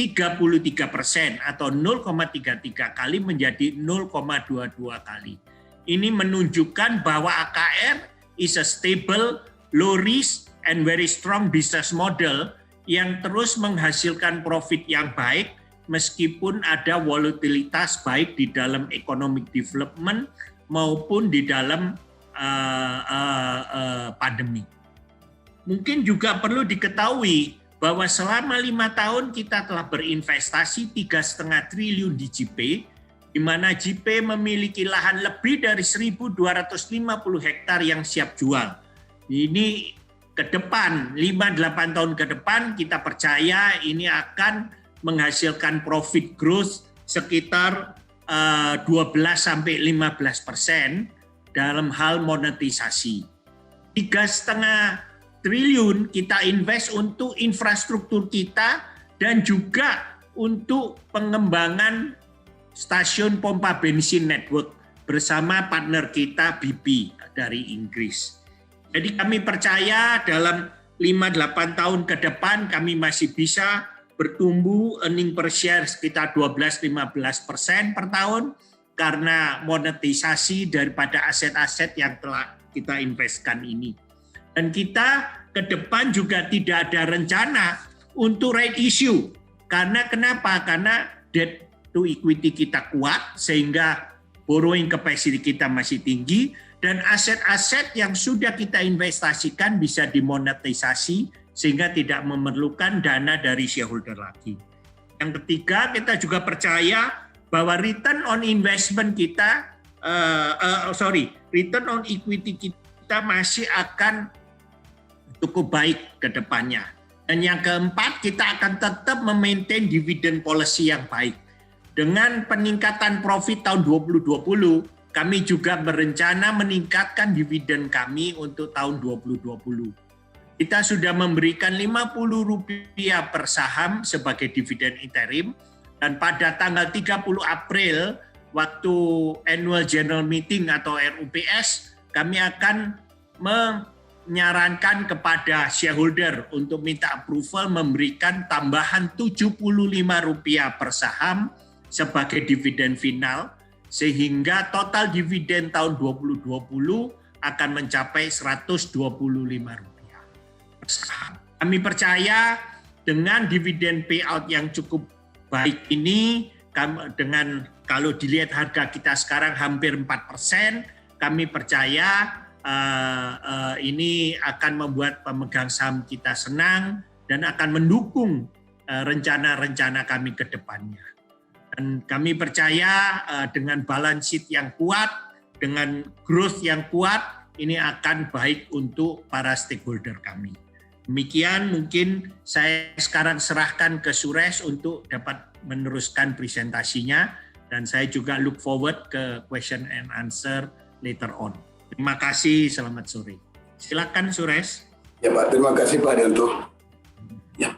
33% atau 0,33 kali menjadi 0,22 kali. Ini menunjukkan bahwa AKR is a stable, low risk, and very strong business model yang terus menghasilkan profit yang baik meskipun ada volatilitas baik di dalam economic development maupun di dalam pandemi. Mungkin juga perlu diketahui bahwa selama 5 tahun kita telah berinvestasi 3,5 triliun di JIP, di mana JIP memiliki lahan lebih dari 1.250 hektar yang siap jual. Ini ke depan, 5-8 tahun ke depan kita percaya ini akan menghasilkan profit growth sekitar 12-15% dalam hal monetisasi. 3,5 triliun kita invest untuk infrastruktur kita dan juga untuk pengembangan stasiun pompa bensin network bersama partner kita BP dari Inggris. Jadi kami percaya dalam 5-8 tahun ke depan kami masih bisa bertumbuh earning per share sekitar 12-15% per tahun karena monetisasi daripada aset-aset yang telah kita investkan ini. Dan kita ke depan juga tidak ada rencana untuk right issue. Karena kenapa? Karena debt to equity kita kuat sehingga borrowing capacity kita masih tinggi dan aset-aset yang sudah kita investasikan bisa dimonetisasi sehingga tidak memerlukan dana dari shareholder lagi. Yang ketiga, kita juga percaya bahwa return on investment kita, return on equity kita masih akan cukup baik ke depannya. Dan yang keempat, kita akan tetap memaintain dividend policy yang baik. Dengan peningkatan profit tahun 2020, kami juga berencana meningkatkan dividen kami untuk tahun 2020. Kita sudah memberikan Rp50 per saham sebagai dividen interim, dan pada tanggal 30 April, waktu Annual General Meeting atau RUPS, kami akan menyarankan kepada shareholder untuk minta approval memberikan tambahan Rp75 per saham sebagai dividen final, sehingga total dividen tahun 2020 akan mencapai Rp125 per saham. Kami percaya dengan dividen payout yang cukup baik ini, dengan kalau dilihat harga kita sekarang hampir 4%, kami percaya ini akan membuat pemegang saham kita senang dan akan mendukung rencana-rencana kami ke depannya. Dan kami percaya dengan balance sheet yang kuat, dengan growth yang kuat, ini akan baik untuk para stakeholder kami. Demikian mungkin saya sekarang serahkan ke Suresh untuk dapat meneruskan presentasinya, dan saya juga look forward ke question and answer later on. Terima kasih, selamat sore. Silakan Suresh. Ya Pak, terima kasih Pak Haryanto. Ya.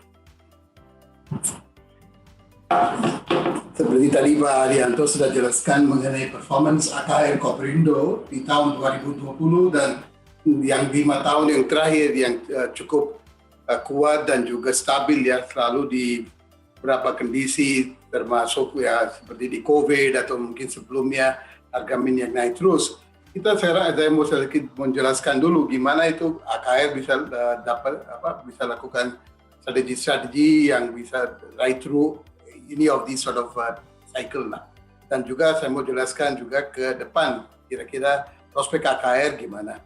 Seperti tadi Pak Haryanto sudah jelaskan mengenai performance AKR Koperindo di tahun 2020 dan yang 5 tahun yang terakhir yang cukup kuat dan juga stabil ya, selalu di beberapa kondisi termasuk ya seperti di COVID atau mungkin sebelumnya harga minyak naik terus. Saya mau sedikit menjelaskan dulu gimana itu AKR bisa bisa lakukan strategi yang bisa ride through any of these sort of cycle lah. Dan juga saya mau jelaskan juga ke depan kira-kira prospek AKR gimana.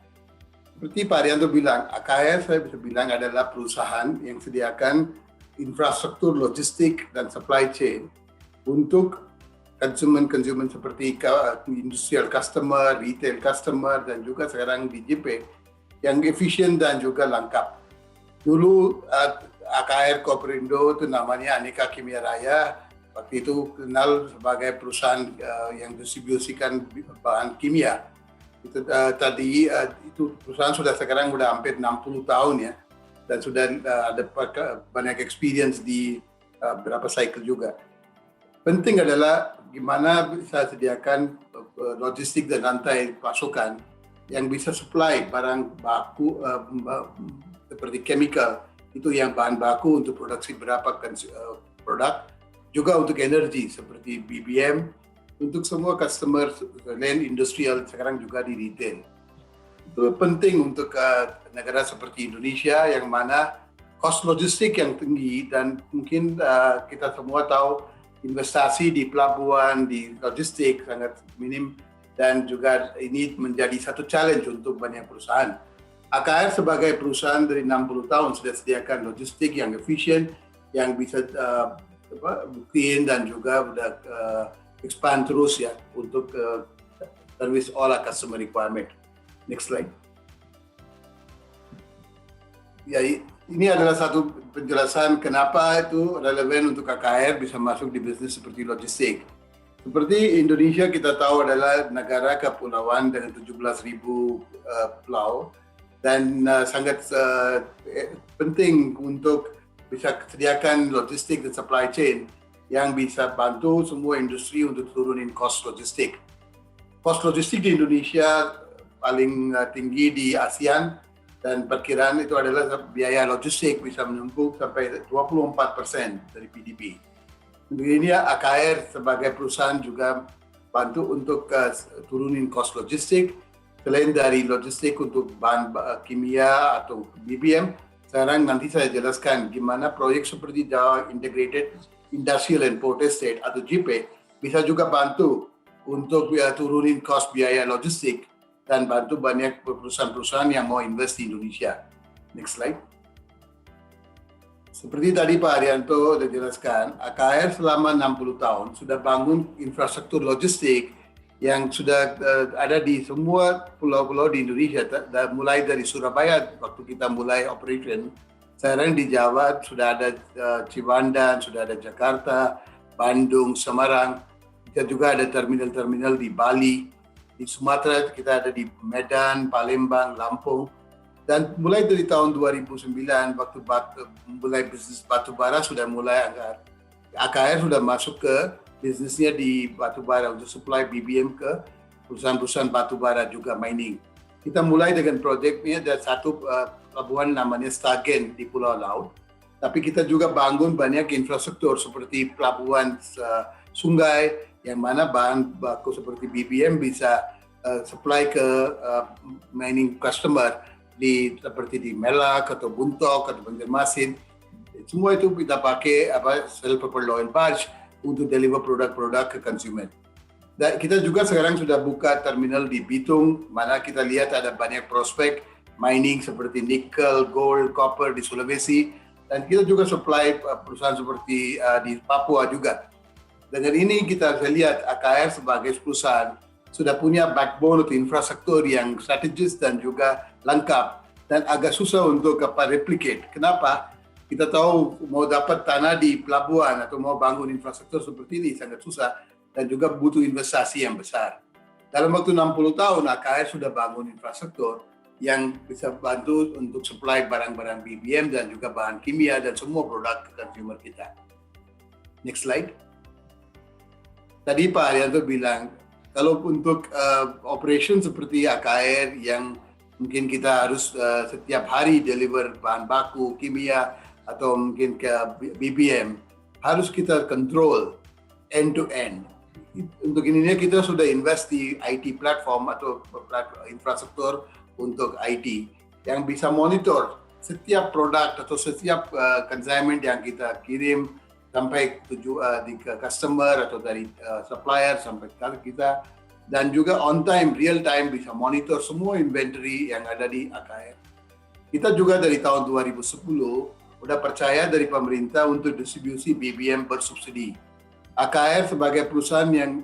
Seperti Pak Haryanto bilang, AKR saya bisa bilang adalah perusahaan yang sediakan infrastruktur logistik dan supply chain untuk konsumen seperti industrial customer, retail customer, dan juga sekarang di JP yang efisien dan juga lengkap. Dulu AKR Koperindo itu namanya Aneka Kimia Raya, waktu itu kenal sebagai perusahaan yang distribusikan bahan kimia. Itu perusahaan sekarang sudah hampir 60 tahun ya, dan sudah ada banyak experience di beberapa cycle juga. Penting adalah gimana bisa sediakan logistik dan rantai pasokan yang bisa supply barang baku seperti chemical, itu yang bahan baku untuk produksi berapa produk, juga untuk energi seperti BBM, untuk semua customer selain industrial sekarang juga di retail. Itu penting untuk negara seperti Indonesia yang mana cost logistik yang tinggi dan mungkin kita semua tahu investasi di pelabuhan, di logistik sangat minim dan juga ini menjadi satu challenge untuk banyak perusahaan. AKR sebagai perusahaan dari 60 tahun sudah sediakan logistik yang efisien, yang bisa buktiin dan juga sudah expand terus ya untuk service all our customer requirement. Next slide. Ya, ini adalah satu penjelasan kenapa itu relevan untuk KKR bisa masuk di bisnis seperti logistik. Seperti Indonesia kita tahu adalah negara kepulauan dengan 17.000 pulau dan sangat penting untuk bisa sediakan logistik dan supply chain yang bisa bantu semua industri untuk turunin cost logistik. Cost logistik di Indonesia paling tinggi di ASEAN dan perkiraan itu adalah biaya logistik bisa menumpuk sampai 24% dari PDB. Ini AKR sebagai perusahaan juga bantu untuk turunin cost logistik. Selain dari logistik untuk bahan kimia atau BBM, sekarang nanti saya jelaskan gimana proyek seperti Java Integrated Industrial and Port Estate atau JIPE bisa juga bantu untuk turunin cost biaya logistik dan bantu banyak perusahaan-perusahaan yang mau invest di Indonesia. Next slide. Seperti tadi Pak Haryanto sudah jelaskan, AKR selama 60 tahun sudah bangun infrastruktur logistik yang sudah ada di semua pulau-pulau di Indonesia, mulai dari Surabaya waktu kita mulai operation. Sekarang di Jawa sudah ada Ciwandan, sudah ada Jakarta, Bandung, Semarang. Kita juga ada terminal-terminal di Bali. Di Sumatera kita ada di Medan, Palembang, Lampung. Dan mulai dari tahun 2009 waktu mulai bisnis batubara sudah mulai AKR sudah masuk ke bisnisnya di batubara untuk supply BBM ke perusahaan-perusahaan batubara juga mining. Kita mulai dengan proyeknya ada satu pelabuhan namanya Stagen di Pulau Laut. Tapi kita juga bangun banyak infrastruktur seperti pelabuhan sungai yang mana bahan baku seperti BBM bisa supply ke mining customer seperti di Melak atau Buntok atau Banjarmasin. Semua itu kita pakai self-propelled low and barge untuk deliver produk-produk ke konsumen. Dan kita juga sekarang sudah buka terminal di Bitung, mana kita lihat ada banyak prospek mining seperti nikel, gold, copper di Sulawesi, dan kita juga supply perusahaan seperti di Papua juga. Dengan ini kita bisa lihat AKR sebagai perusahaan sudah punya backbone atau infrastruktur yang strategis dan juga lengkap dan agak susah untuk replicate. Kenapa? Kita tahu mau dapat tanah di pelabuhan atau mau bangun infrastruktur seperti ini sangat susah dan juga butuh investasi yang besar. Dalam waktu 60 tahun AKR sudah bangun infrastruktur yang bisa bantu untuk supply barang-barang BBM dan juga bahan kimia dan semua produk ke consumer kita. Next slide. Tadi Pak Haryanto bilang, kalau untuk operation seperti AKR yang mungkin kita harus setiap hari deliver bahan baku, kimia, atau mungkin ke BBM, harus kita control end-to-end. Untuk ini kita sudah invest di IT platform atau infrastruktur untuk IT yang bisa monitor setiap produk atau setiap consignment yang kita kirim sampai di customer atau dari supplier sampai ke kita, dan juga on time, real time bisa monitor semua inventory yang ada di AKR. Kita juga dari tahun 2010 udah percaya dari pemerintah untuk distribusi BBM bersubsidi. AKR sebagai perusahaan yang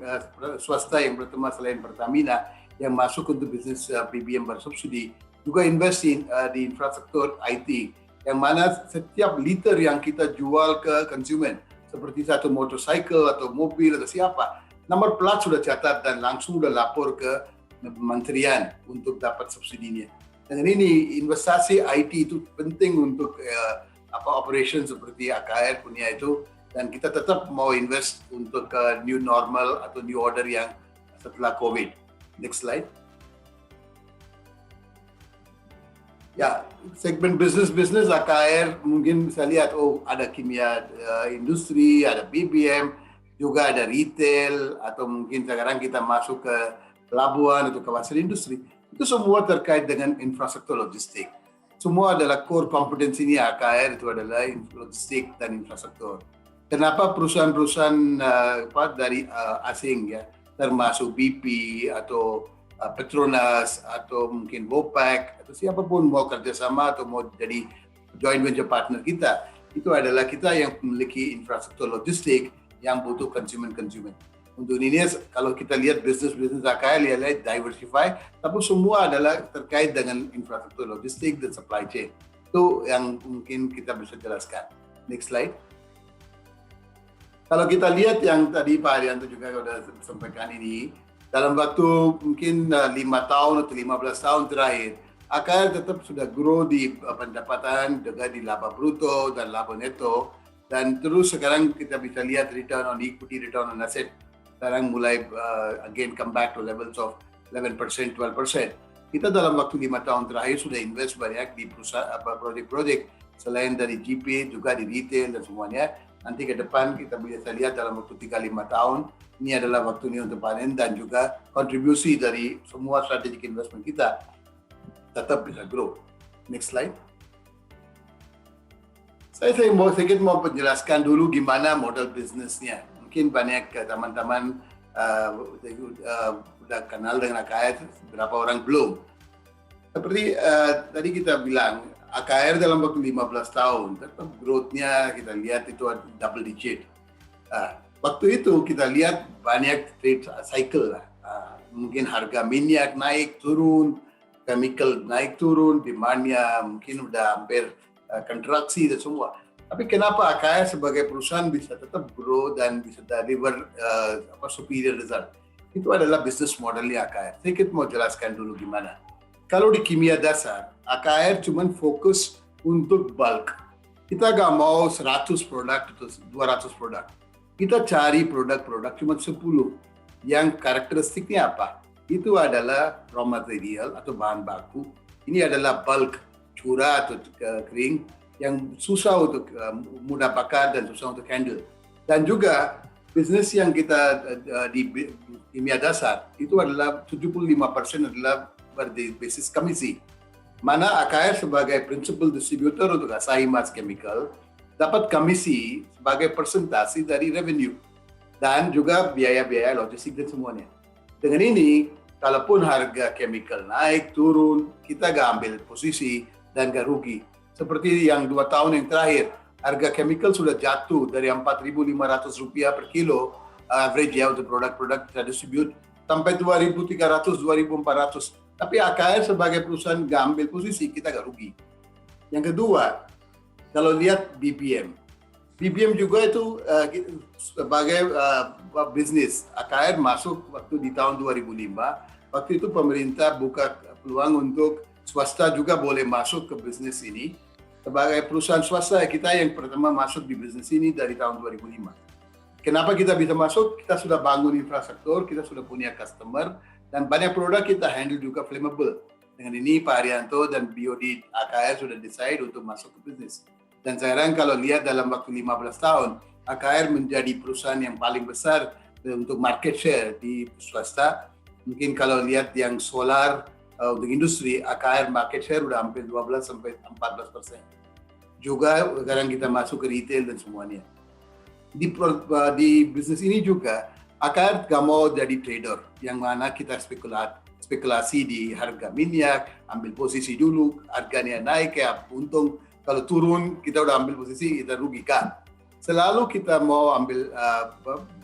swasta yang pertama selain Pertamina yang masuk untuk bisnis BBM bersubsidi juga invest di infrastruktur IT yang mana setiap liter yang kita jual ke konsumen seperti satu motorcycle atau mobil atau siapa, nomor plat sudah catat dan langsung sudah lapor ke kementerian untuk dapat subsidinya. Dengan ini investasi IT itu penting untuk operation seperti AKR punya itu, dan kita tetap mau invest untuk new normal atau new order yang setelah COVID. Next slide. Ya, segmen bisnis AKR mungkin bisa lihat, ada kimia industri, ada BBM, juga ada retail, atau mungkin sekarang kita masuk ke pelabuhan atau kawasan industri. Itu semua terkait dengan infrastruktur logistik. Semua adalah core kompetensinya AKR, itu adalah logistik dan infrastruktur. Kenapa perusahaan-perusahaan dari asing ya, termasuk BP atau Petronas atau mungkin Vopak atau siapapun mau kerjasama atau mau jadi joint venture partner kita, itu adalah kita yang memiliki infrastruktur logistik yang butuh konsumen. Untuk ini kalau kita lihat bisnis AKL ya diversify, tapi semua adalah terkait dengan infrastruktur logistik dan supply chain. Itu yang mungkin kita bisa jelaskan. Next slide. Kalau kita lihat yang tadi Pak Arianto juga sudah sampaikan ini, dalam waktu mungkin 5 tahun atau 15 tahun terakhir, AKR tetap sudah grow di pendapatan, juga di laba bruto dan laba neto, dan terus sekarang kita bisa lihat return on equity, return on asset, sekarang mulai again come back to levels of 11%, 12%. Kita dalam waktu 5 tahun terakhir sudah invest banyak di perusahaan proyek-proyek selain dari GP, juga di retail dan semuanya. Nanti ke depan kita bisa lihat dalam waktu 3-5 tahun, ini adalah waktunya untuk panen dan juga kontribusi dari semua strategic investment kita tetap bisa grow. Next slide. Saya mau sedikit menjelaskan dulu gimana model bisnisnya. Mungkin banyak teman-teman udah kenal dengan AKR, berapa orang belum. Seperti tadi kita bilang, AKR dalam waktu 15 tahun, tetap growth-nya kita lihat itu double digit. Waktu itu kita lihat banyak trade cycle lah. Mungkin harga minyak naik turun, chemical naik turun, demand-nya mungkin udah hampir kontraksi dan semua. Tapi kenapa AKR sebagai perusahaan bisa tetap grow dan bisa deliver superior result? Itu adalah business modelnya AKR. Sedikit mau jelaskan dulu gimana. Kalau di kimia dasar, AKR cuma fokus untuk bulk. Kita nggak mau 100 produk atau 200 produk. Kita cari produk-produk cuma 10. Yang karakteristiknya apa? Itu adalah raw material atau bahan baku. Ini adalah bulk, curah atau kering, yang susah untuk mudah bakar dan susah untuk handle. Dan juga bisnis yang kita di kimia dasar, itu adalah 75% adalah berbasis komisi. Mana AKR sebagai principal distributor untuk Asahi Mats Chemical dapat komisi sebagai persentase dari revenue dan juga biaya-biaya logistik dan semuanya. Dengan ini, kalaupun harga chemical naik, turun, kita gak ambil posisi dan gak rugi. Seperti yang 2 tahun yang terakhir, harga chemical sudah jatuh dari Rp4.500 per kilo, average ya untuk produk-produk kita distribute, sampai 2.300, 2.400. Tapi AKR sebagai perusahaan nggak ambil posisi, kita nggak rugi. Yang kedua, kalau lihat BBM juga itu sebagai bisnis. AKR masuk waktu di tahun 2005, waktu itu pemerintah buka peluang untuk swasta juga boleh masuk ke bisnis ini. Sebagai perusahaan swasta, kita yang pertama masuk di bisnis ini dari tahun 2005. Kenapa kita bisa masuk? Kita sudah bangun infrastruktur, kita sudah punya customer, dan banyak produk kita handle juga flammable. Dengan ini Pak Arianto dan BOD AKR sudah decide untuk masuk ke bisnis. Dan sekarang kalau lihat dalam waktu 15 tahun, AKR menjadi perusahaan yang paling besar untuk market share di swasta. Mungkin kalau lihat yang solar untuk industri, AKR market share udah hampir 12-14%. Juga sekarang kita masuk ke retail dan semuanya. Di bisnis ini juga, AKR gak mau jadi trader, yang mana kita spekulasi di harga minyak, ambil posisi dulu, harganya naik ya untung, kalau turun kita udah ambil posisi, kita rugikan. Selalu kita mau ambil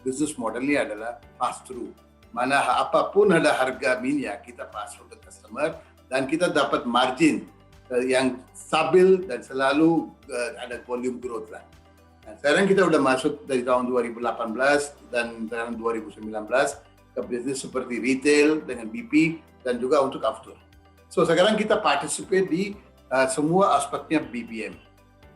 business modelnya adalah pass through. Mana apapun ada harga minyak, kita pass through ke customer, dan kita dapat margin yang stabil dan selalu ada volume growth lah. Nah, sekarang kita udah masuk dari tahun 2018 dan tahun 2019 ke bisnis seperti retail dengan BP dan juga untuk after. So sekarang kita participate di semua aspeknya BBM.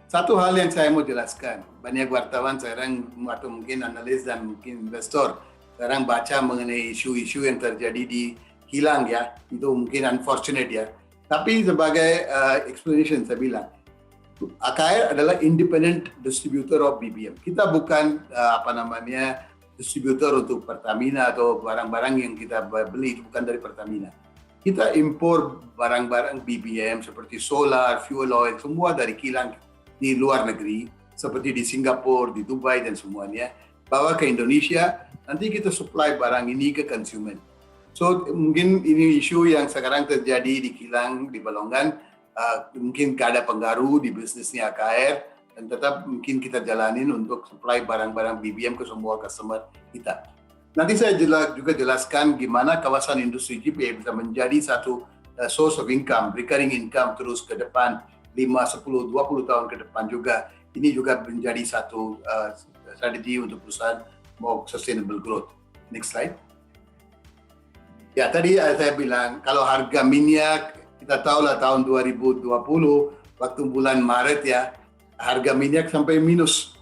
Satu hal yang saya mau jelaskan, banyak wartawan sekarang atau mungkin analis dan mungkin investor sekarang baca mengenai isu-isu yang terjadi di kilang ya, itu mungkin unfortunate ya. Tapi sebagai explanation saya bilang, AKR adalah independent distributor of BBM. Kita bukan distributor untuk Pertamina atau barang-barang yang kita beli bukan dari Pertamina. Kita impor barang-barang BBM seperti solar, fuel oil, semua dari kilang di luar negeri, seperti di Singapura, di Dubai dan semuanya, bawa ke Indonesia, nanti kita supply barang ini ke konsumen. So mungkin ini isu yang sekarang terjadi di kilang, di Balongan, mungkin gak ada pengaruh di bisnisnya AKR, dan tetap mungkin kita jalanin untuk supply barang-barang BBM ke semua customer kita. Nanti saya juga jelaskan gimana kawasan industri GPA bisa menjadi satu source of income, recurring income terus ke depan, 5, 10, 20 tahun ke depan juga. Ini juga menjadi satu strategi untuk perusahaan mau sustainable growth. Next slide. Ya, tadi saya bilang kalau harga minyak, kita tahu lah tahun 2020, waktu bulan Maret ya, harga minyak sampai minus.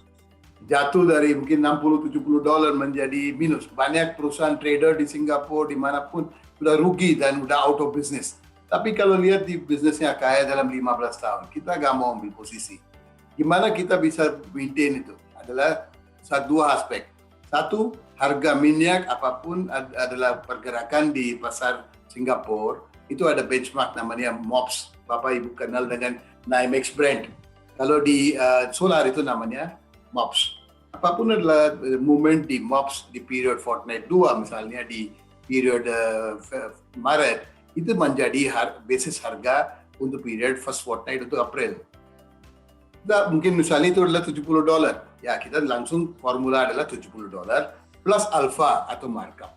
Jatuh dari mungkin 60-70 dolar menjadi minus. Banyak perusahaan trader di Singapura, dimanapun, sudah rugi dan sudah out of business. Tapi kalau lihat di bisnisnya kayak dalam 15 tahun, kita nggak mau ambil posisi. Gimana kita bisa maintain itu? Adalah dua aspek. Satu, harga minyak apapun adalah pergerakan di pasar Singapura. Itu ada benchmark namanya MOPS. Bapak Ibu kenal dengan NYMEX brand. Kalau di solar itu namanya MOPS. Apapun adalah movement di MOPS di period fortnight 2 misalnya di period Maret, itu menjadi basis harga untuk period first fortnight untuk April. Kita mungkin misalnya itu adalah 70 dolar. Ya, kita langsung formula adalah 70 dolar plus alpha atau markup.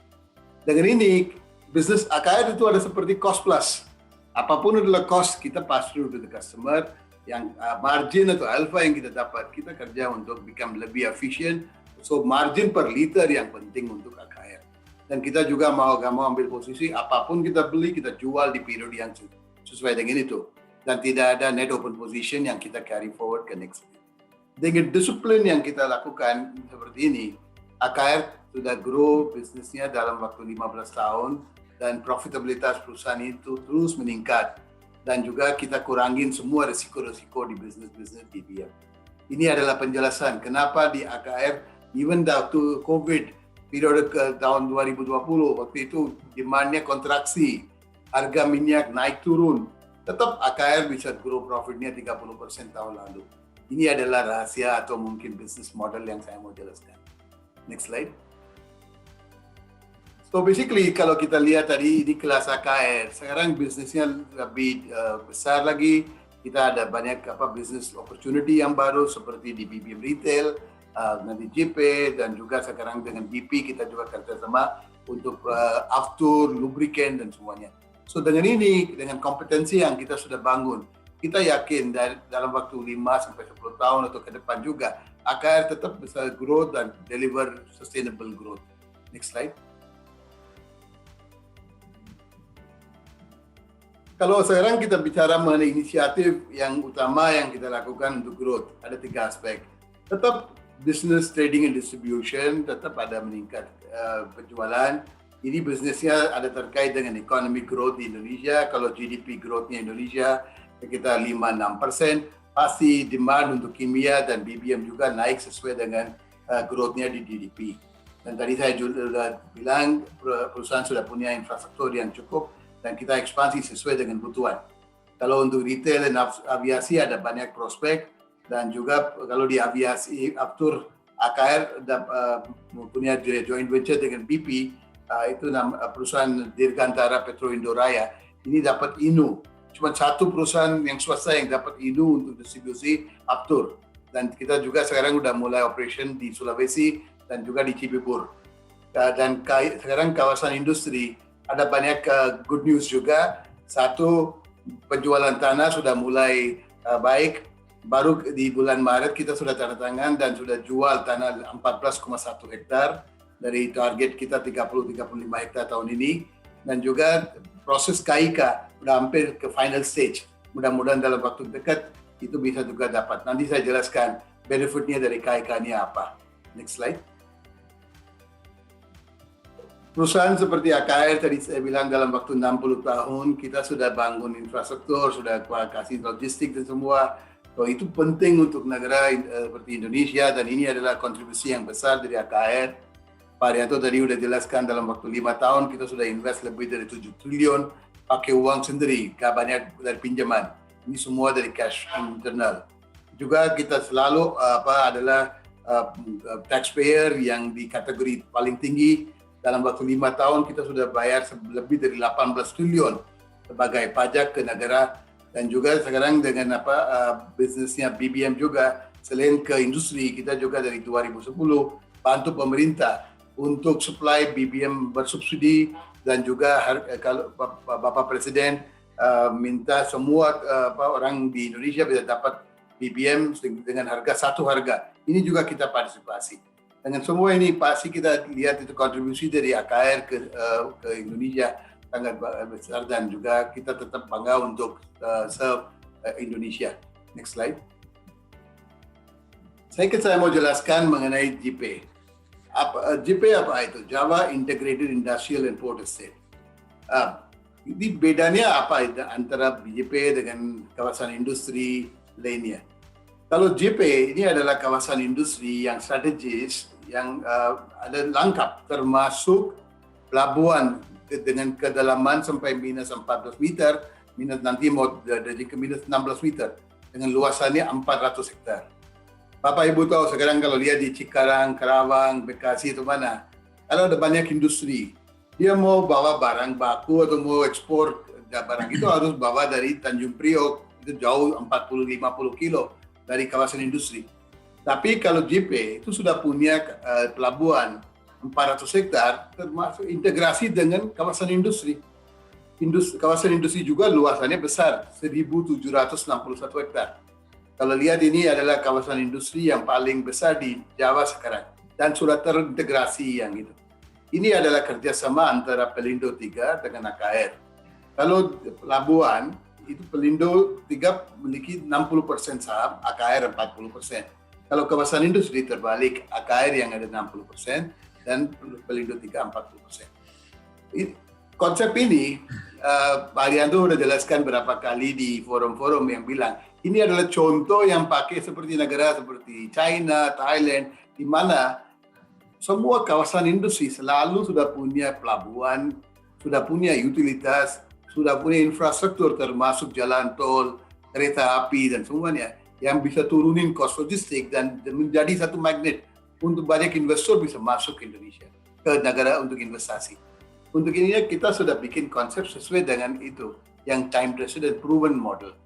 Dengan ini, bisnis AKR itu ada seperti cost plus. Apapun adalah cost, kita pass through to the customer. Yang margin atau alpha yang kita dapat, kita kerja untuk become lebih efisien. So margin per liter yang penting untuk AKR. Dan kita juga mau ambil posisi, apapun kita beli, kita jual di period yang sesuai dengan itu. Dan tidak ada net open position yang kita carry forward ke next week. Dengan disiplin yang kita lakukan seperti ini, AKR sudah grow bisnisnya dalam waktu 15 tahun, dan profitabilitas perusahaan itu terus meningkat, dan juga kita kurangin semua risiko-risiko di bisnis-bisnis BBM. Ini adalah penjelasan kenapa di AKR, even waktu COVID, periode ke tahun 2020, waktu itu demand-nya kontraksi, harga minyak naik turun, tetap AKR bisa grow profitnya 30% tahun lalu. Ini adalah rahasia atau mungkin bisnis model yang saya mau jelaskan. Next slide. So basically kalau kita lihat tadi di kelas AKR, sekarang bisnisnya lebih besar lagi. Kita ada banyak business opportunity yang baru seperti di BBM Retail, nanti JP, dan juga sekarang dengan BP kita juga kerjasama untuk after, lubricant dan semuanya. So dengan ini, dengan kompetensi yang kita sudah bangun, kita yakin dalam waktu 5-10 tahun atau ke depan juga, AKR tetap bisa grow dan deliver sustainable growth. Next slide. Kalau sekarang kita bicara mengenai inisiatif yang utama yang kita lakukan untuk growth, ada 3 aspek. Tetap business trading and distribution, tetap ada meningkat penjualan. Ini bisnisnya ada terkait dengan economic growth di Indonesia. Kalau GDP growth-nya Indonesia sekitar 5-6%, pasti demand untuk kimia dan BBM juga naik sesuai dengan growth-nya di GDP. Dan tadi saya juga bilang perusahaan sudah punya infrastruktur yang cukup, dan kita ekspansi sesuai dengan kebutuhan. Kalau untuk retail dan aviasi ada banyak prospek, dan juga kalau di aviasi Aftur AKR punya joint venture dengan BP, itu perusahaan Dirgantara Petro Indoraya, ini dapat INU. Cuma satu perusahaan yang swasta yang dapat INU untuk distribusi Aftur. Dan kita juga sekarang udah mulai operation di Sulawesi dan juga di Cibubur. Dan sekarang kawasan industri, ada banyak good news juga. Satu, penjualan tanah sudah mulai baik. Baru di bulan Maret kita sudah tanda tangan dan sudah jual tanah 14,1 hektar dari target kita 30-35 hektar tahun ini. Dan juga proses KIK sudah hampir ke final stage. Mudah-mudahan dalam waktu dekat itu bisa juga dapat. Nanti saya jelaskan benefitnya dari KIK ini apa. Next slide. Perusahaan seperti AKR tadi saya bilang dalam waktu 60 tahun kita sudah bangun infrastruktur, sudah kasih logistik dan semua. So, itu penting untuk negara seperti Indonesia dan ini adalah kontribusi yang besar dari AKR. Pak Arianto tadi sudah jelaskan dalam waktu 5 tahun kita sudah invest lebih dari 7 triliun pakai uang sendiri, gak banyak dari pinjaman. Ini semua dari cash internal. Juga kita selalu adalah taxpayer yang di kategori paling tinggi. Dalam waktu 5 tahun kita sudah bayar lebih dari 18 triliun sebagai pajak ke negara dan juga sekarang dengan bisnisnya BBM juga selain ke industri kita juga dari 2010 bantu pemerintah untuk supply BBM bersubsidi dan juga kalau Bapak Presiden minta semua orang di Indonesia bisa dapat BBM dengan satu harga. Ini juga kita partisipasi. Dengan semua ini pasti kita lihat itu kontribusi dari AKR ke Indonesia sangat besar dan juga kita tetap bangga untuk serve Indonesia. Next slide. Saya mau jelaskan mengenai JIPE. JIPE apa itu? Java Integrated Industrial and Port Estate. Ini bedanya apa antara JIPE dengan kawasan industri lainnya? Kalau JIPE ini adalah kawasan industri yang strategis, yang ada lengkap, termasuk pelabuhan dengan kedalaman sampai minus 14 meter, minus nanti mau jadi ke minus 16 meter, dengan luasannya 400 hektar. Bapak Ibu tahu sekarang kalau lihat di Cikarang, Karawang, Bekasi itu mana, kalau ada banyak industri, dia mau bawa barang baku atau mau ekspor barang itu harus bawa dari Tanjung Priok, itu jauh 40-50 kilo dari kawasan industri. Tapi kalau JIPE itu sudah punya pelabuhan 400 hektar termasuk integrasi dengan kawasan industri. Kawasan industri juga luasannya besar, 1.761 hektar. Kalau lihat ini adalah kawasan industri yang paling besar di Jawa sekarang dan sudah terintegrasi yang itu. Ini adalah kerjasama antara Pelindo 3 dengan AKR. Kalau pelabuhan itu Pelindo 3 memiliki 60% saham, AKR 40%. Kalau kawasan industri terbalik, AKR yang ada 60% dan Pelindo 3 40%. Konsep ini, Pak Arianto sudah jelaskan berapa kali di forum-forum yang bilang, ini adalah contoh yang pakai seperti negara seperti China, Thailand, di mana semua kawasan industri selalu sudah punya pelabuhan, sudah punya utilitas, sudah punya infrastruktur termasuk jalan tol, kereta api, dan semuanya yang bisa turunin cost logistik dan menjadi satu magnet untuk banyak investor bisa masuk ke Indonesia, ke negara untuk investasi. Untuk ini kita sudah bikin konsep sesuai dengan itu, yang time tested dan proven model.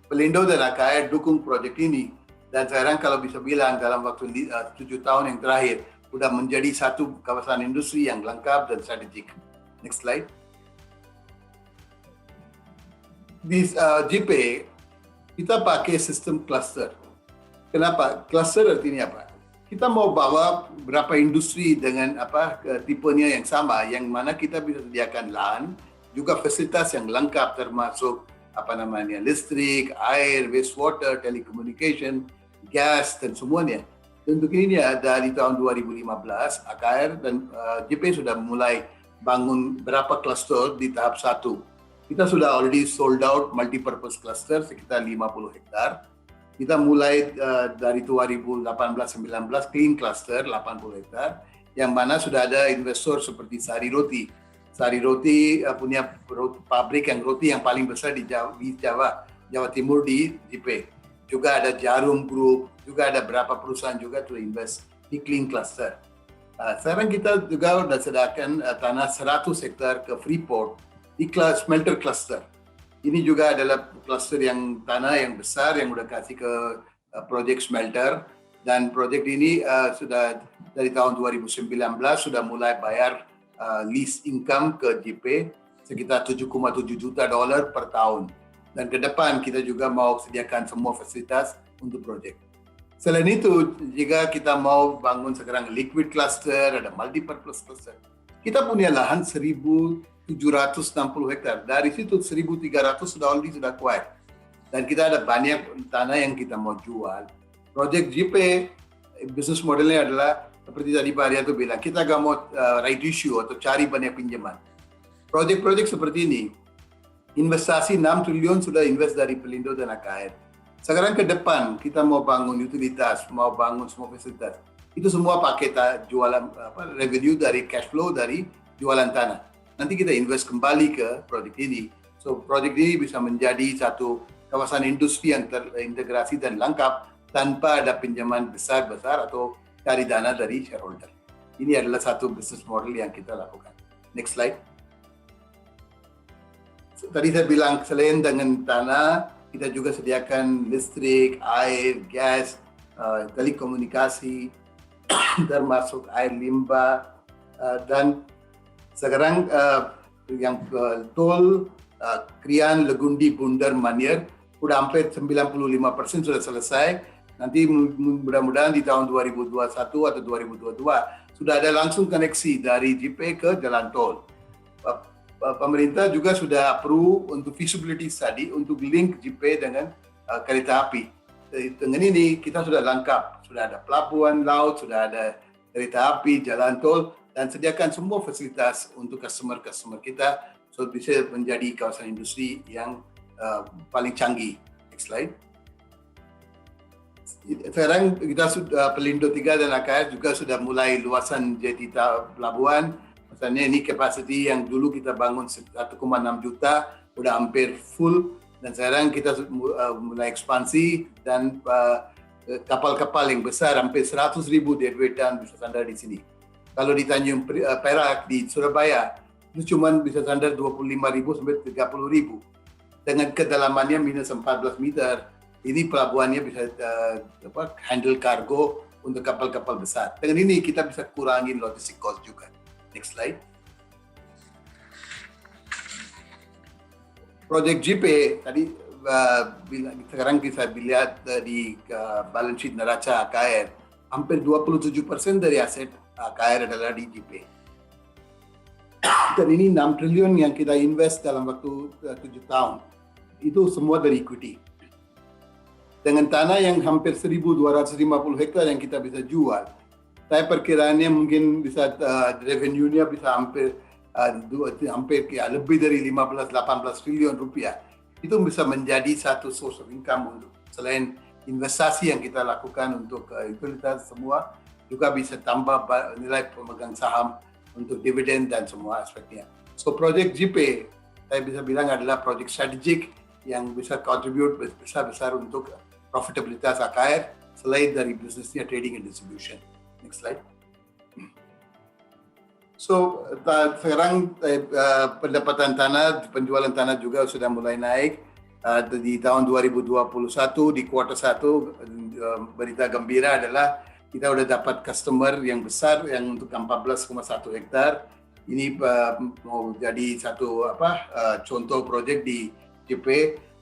Pelindo dan AKR dukung proyek ini, dan sekarang kalau bisa bilang dalam waktu 7 tahun yang terakhir, sudah menjadi satu kawasan industri yang lengkap dan strategik. Next slide. Di JIPE, kita pakai sistem cluster. Kenapa? Cluster artinya apa? Kita mau bawa berapa industri dengan tipenya yang sama, yang mana kita bisa sediakan lahan, juga fasilitas yang lengkap termasuk listrik, air, wastewater, telecommunication, gas dan semuanya. Untuk ini dari tahun 2015, AKR dan JIPE sudah mulai bangun berapa cluster di tahap 1. Kita sudah already sold out multi-purpose cluster sekitar 50 hektar. Kita mulai dari 2018-19 clean cluster 80 hektar, yang mana sudah ada investor seperti Sari Roti. Sari Roti punya pabrik roti yang paling besar di Jawa Timur di JIPE. Juga ada Jarum Group, juga ada beberapa perusahaan juga to invest di clean cluster. Sekarang kita juga sudah sediakan tanah 100 hektar ke Freeport di smelter cluster. Ini juga adalah cluster yang tanah yang besar yang sudah kasih ke proyek smelter, dan proyek ini sudah dari tahun 2019 sudah mulai bayar lease income ke JIPE sekitar $7,7 juta per tahun. Dan ke depan kita juga mau sediakan semua fasilitas untuk proyek. Selain itu, jika kita mau bangun sekarang liquid cluster, ada multi-purpose cluster, kita punya lahan 1.760 hektar. Dari situ 1.300 sudah acquired. Dan kita ada banyak tanah yang kita mau jual. Project JIPE, bisnis modelnya adalah seperti tadi Pak Arya bilang, kita nggak mau right issue atau cari banyak pinjaman. Proyek-proyek seperti ini, investasi 6 triliun sudah invest dari Pelindo dan AKR. Sekarang ke depan kita mau bangun utilitas, mau bangun semua fasilitas. Itu semua pakai jualan revenue dari cash flow dari jualan tanah. Nanti kita invest kembali ke proyek ini. So proyek ini bisa menjadi satu kawasan industri yang terintegrasi dan lengkap tanpa ada pinjaman besar-besar atau cari dana dari shareholder. Ini adalah satu business model yang kita lakukan. Next slide. Tadi saya bilang selain dengan tanah, kita juga sediakan listrik, air, gas, telekomunikasi, termasuk air limbah, dan sekarang yang tol Krian, Legundi, Bundar, Manyar sudah hampir 95% sudah selesai. Nanti mudah-mudahan di tahun 2021 atau 2022 sudah ada langsung koneksi dari JP ke jalan tol. Pemerintah juga sudah approve untuk feasibility study untuk link JP dengan kereta api. Dengan ini kita sudah lengkap, sudah ada pelabuhan laut, sudah ada kereta api, jalan tol, dan sediakan semua fasilitas untuk customer kita, so bisa menjadi kawasan industri yang paling canggih. Next slide. Sekarang kita sudah Pelindo 3 dan AKR juga sudah mulai luasan jeti pelabuhan. Misalnya ini capacity yang dulu kita bangun 1,6 juta, udah hampir full, dan sekarang kita mulai ekspansi dan kapal-kapal yang besar hampir 100,000 deadweight ton bisa sandar di sini. Kalau di Tanjung Perak di Surabaya itu cuma bisa sandar 25,000 sampai 30,000. Dengan kedalamannya minus 14 meter, ini pelabuhannya bisa handle kargo untuk kapal-kapal besar. Dengan ini kita bisa kurangin logistik cost juga. Next slide. Project JP tadi sekarang bisa dilihat di balance sheet neraca AKR, hampir 27% dari aset AKR adalah di JP. Dan ini 6 triliun yang kita invest dalam waktu 7 tahun. Itu semua dari equity. Dengan tanah yang hampir 1.250 hektar yang kita bisa jual, saya perkiraannya mungkin bisa revenue-nya bisa hampir lebih dari 15-18 triliun rupiah. Itu bisa menjadi satu source of income untuk selain investasi yang kita lakukan untuk utilitas semua, juga bisa tambah nilai pemegang saham untuk dividen dan semua aspeknya. So project JP saya bisa bilang adalah project strategik yang bisa contribute besar-besar untuk profitabilitas AKR selain dari bisnisnya trading and distribution. Next slide. So sekarang pendapatan tanah, penjualan tanah juga sudah mulai naik. Di tahun 2021 di kuartal 1 berita gembira adalah kita sudah dapat customer yang besar yang untuk 14,1 hektar. Ini mau jadi satu contoh proyek di JP,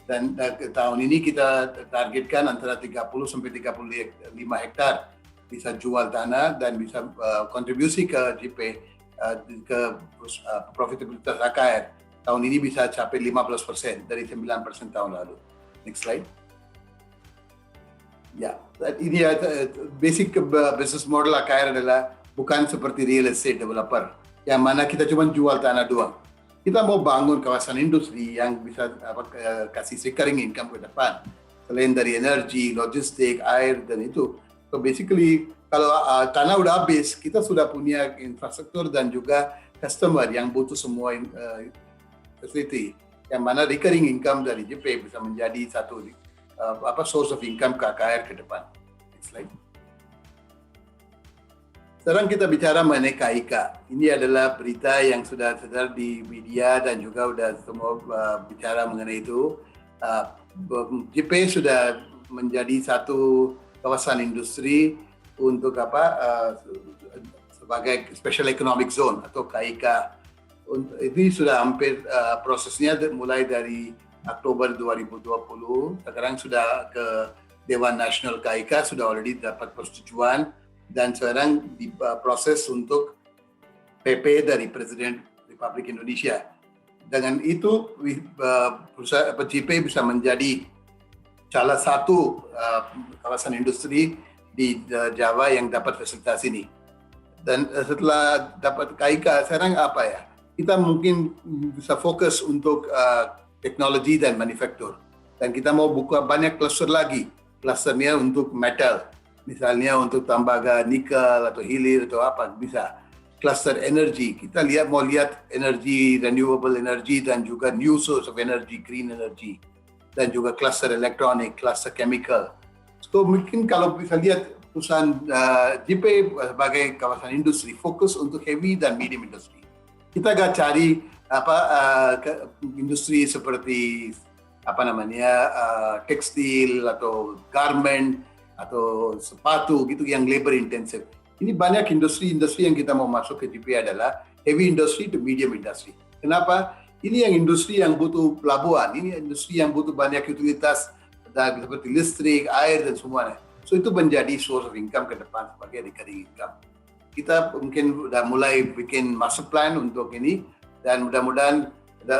dan tahun ini kita targetkan antara 30 sampai 35 hektar bisa jual tanah dan bisa kontribusi ke JP ke profitabilitas AKR. Tahun ini bisa capai 15% dari 9% tahun lalu. Next slide. Ya, ini basic business model AKR adalah bukan seperti real estate developer yang mana kita cuma jual tanah doang. Kita mau bangun kawasan industri yang bisa kasih recurring income ke depan. Selain dari energi, logistik, air, dan itu. So basically, kalau tanah udah habis, kita sudah punya infrastruktur dan juga customer yang butuh semua facility. Yang mana recurring income dari JP bisa menjadi satu source of income ke AKR ke depan. Next slide. Sekarang kita bicara mengenai KIK. Ini adalah berita yang sudah sedar di media dan juga sudah semua bicara mengenai itu. JP sudah menjadi satu kawasan industri untuk sebagai Special Economic Zone atau KIK. Ini sudah hampir prosesnya mulai dari Oktober 2020. Sekarang sudah ke Dewan Nasional KIK, sudah already dapat persetujuan. Dan sekarang diproses untuk PP dari Presiden Republik Indonesia. Dengan itu, JP bisa menjadi salah satu kawasan industri di Jawa yang dapat fasilitas ini. Dan setelah dapat KIK, sekarang apa ya? Kita mungkin bisa fokus untuk teknologi dan manufaktur. Dan kita mau buka banyak cluster lagi. Clusternya untuk metal. Misalnya untuk tembaga nikel atau hilir atau apa, bisa. Cluster energy, kita mau lihat energi, renewable energy dan juga new source of energy, green energy. Dan juga cluster elektronik, cluster chemical. So mungkin kalau bisa lihat perusahaan JP sebagai kawasan industri fokus untuk heavy dan medium industry. Kita agak cari industri seperti tekstil atau garment atau sepatu gitu yang labor intensive. Ini banyak industri yang kita mau masuk ke JP adalah heavy industry to medium industry. Kenapa? Ini yang industri yang butuh pelabuhan, ini industri yang butuh banyak utilitas seperti listrik, air dan semuanya. So itu menjadi source of income ke depan sebagai recurring income. Kita mungkin sudah mulai bikin master plan untuk ini dan mudah-mudahan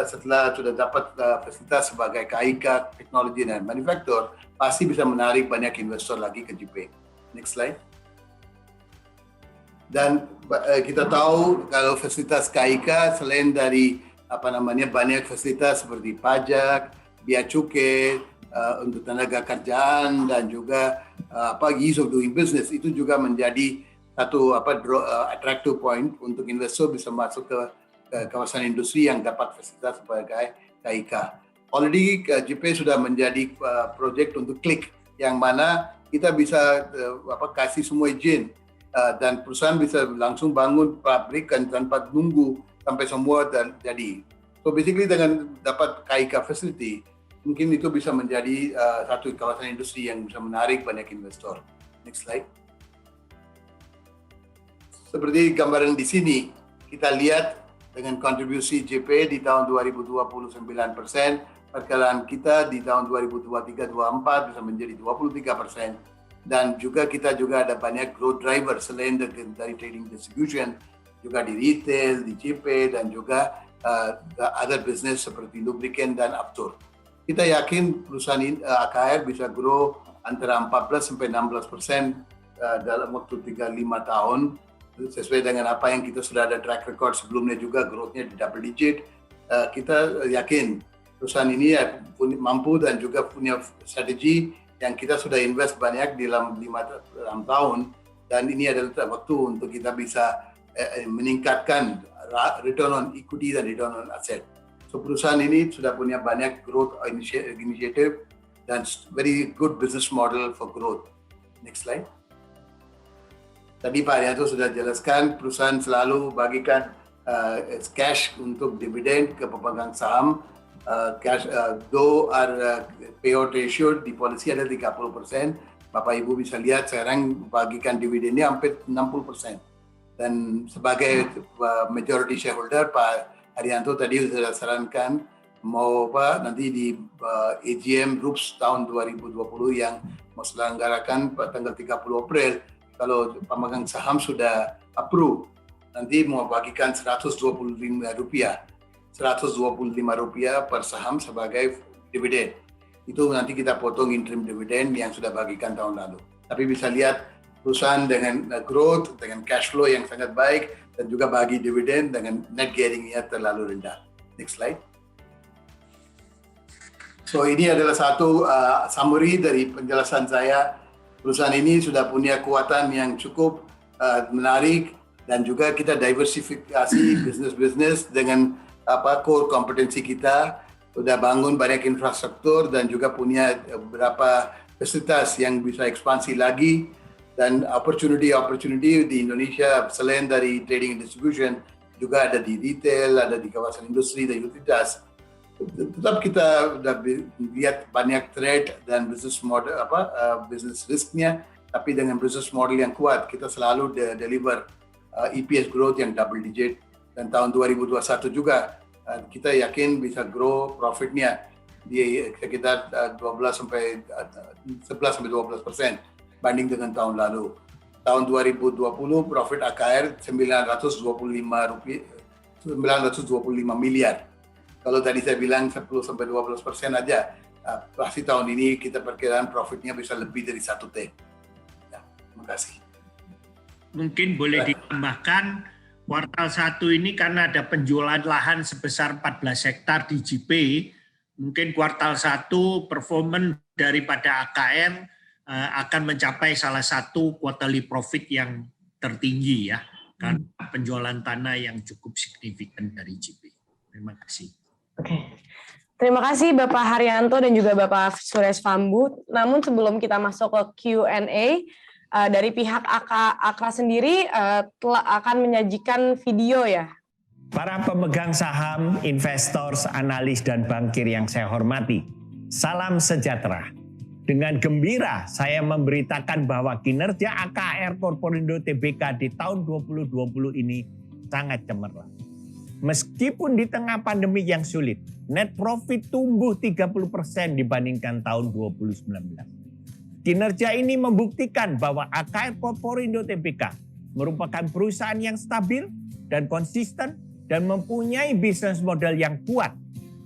setelah sudah dapat fasilitas sebagai KIK, teknologi dan manufaktur, pasti bisa menarik banyak investor lagi ke JP. Next slide. Dan kita tahu kalau fasilitas KIK selain dari banyak fasilitas seperti pajak, bea cukai, untuk tenaga kerjaan dan juga ease of doing business, itu juga menjadi satu attractive point untuk investor bisa masuk ke kawasan industri yang dapat fasilitas sebagai KIK. Already JP sudah menjadi project untuk klik yang mana kita bisa kasih semua izin dan perusahaan bisa langsung bangun pabrik tanpa nunggu sampai semua jadi. So basically dengan dapat KIK facility, mungkin itu bisa menjadi satu kawasan industri yang bisa menarik banyak investor. Next slide. Seperti gambaran di sini, kita lihat dengan kontribusi JP di tahun 2020 9%, perkiraan kita di tahun 2023-2024 bisa menjadi 23%. Dan juga kita ada banyak growth driver selain dari trading distribution, juga di retail, di JP, dan juga other business seperti lubricant dan aftur. Kita yakin perusahaan AKR bisa grow antara 14-16% dalam waktu 3-5 tahun, sesuai dengan apa yang kita sudah ada track record sebelumnya juga growth-nya di double digit. Kita yakin perusahaan ini mampu dan juga punya strategi yang kita sudah invest banyak di dalam 5-6 tahun, dan ini adalah waktu untuk kita bisa meningkatkan return on equity dan return on asset. So perusahaan ini sudah punya banyak growth initiative dan very good business model for growth. Next slide. Tadi Pak Arianto sudah jelaskan, perusahaan selalu bagikan cash untuk dividen ke pemegang saham. Cash though our payout ratio di polisi ada 30%, Bapak Ibu bisa lihat sekarang bagikan dividennya hampir 60%. Dan sebagai majority shareholder, Pak Arianto tadi sudah sarankan mau nanti di AGM RUPS tahun 2020 yang mau selenggarakan tanggal 30 April, kalau pemegang saham sudah approve, nanti mau bagikan Rp125 per saham sebagai dividen. Itu nanti kita potong interim dividen yang sudah bagikan tahun lalu. Tapi bisa lihat perusahaan dengan growth, dengan cash flow yang sangat baik, dan juga bagi dividen dengan net gearing-nya terlalu rendah. Next slide. So ini adalah satu summary dari penjelasan saya. Perusahaan ini sudah punya kekuatan yang cukup menarik, dan juga kita diversifikasi bisnis-bisnis dengan core kompetensi kita, sudah bangun banyak infrastruktur dan juga punya beberapa fasilitas yang bisa ekspansi lagi, dan opportunity di Indonesia selain dari trading and distribution juga ada di retail, ada di kawasan industri dan utilitas. Tetap kita sudah lihat banyak trade dan business model business risknya, tapi dengan business model yang kuat kita selalu deliver EPS growth yang double digit, dan tahun 2021 juga kita yakin bisa grow profitnya di sekitar 11-12% banding dengan tahun lalu. Tahun 2020 profit AKR 925 miliar. Kalau tadi saya bilang 10-12% aja, pasti tahun ini kita perkiraan profitnya bisa lebih dari 1 T. Ya, terima kasih. mungkin boleh ditambahkan kuartal 1 ini karena ada penjualan lahan sebesar 14 hektar di JP, mungkin kuartal 1 performance daripada AKR akan mencapai salah satu quarterly profit yang tertinggi ya, karena penjualan tanah yang cukup signifikan dari JP. Terima kasih. Oke. Terima kasih Bapak Haryanto dan juga Bapak Suresh Pambu. Namun sebelum kita masuk ke Q&A, dari pihak Akra sendiri akan menyajikan video ya. Para pemegang saham, investor, analis, dan bankir yang saya hormati, salam sejahtera. Dengan gembira saya memberitakan bahwa kinerja AKR Corporindo Tbk di tahun 2020 ini sangat cemerlang. Meskipun di tengah pandemi yang sulit, net profit tumbuh 30% dibandingkan tahun 2019. Kinerja ini membuktikan bahwa AKR Corporindo Tbk merupakan perusahaan yang stabil dan konsisten dan mempunyai bisnis model yang kuat,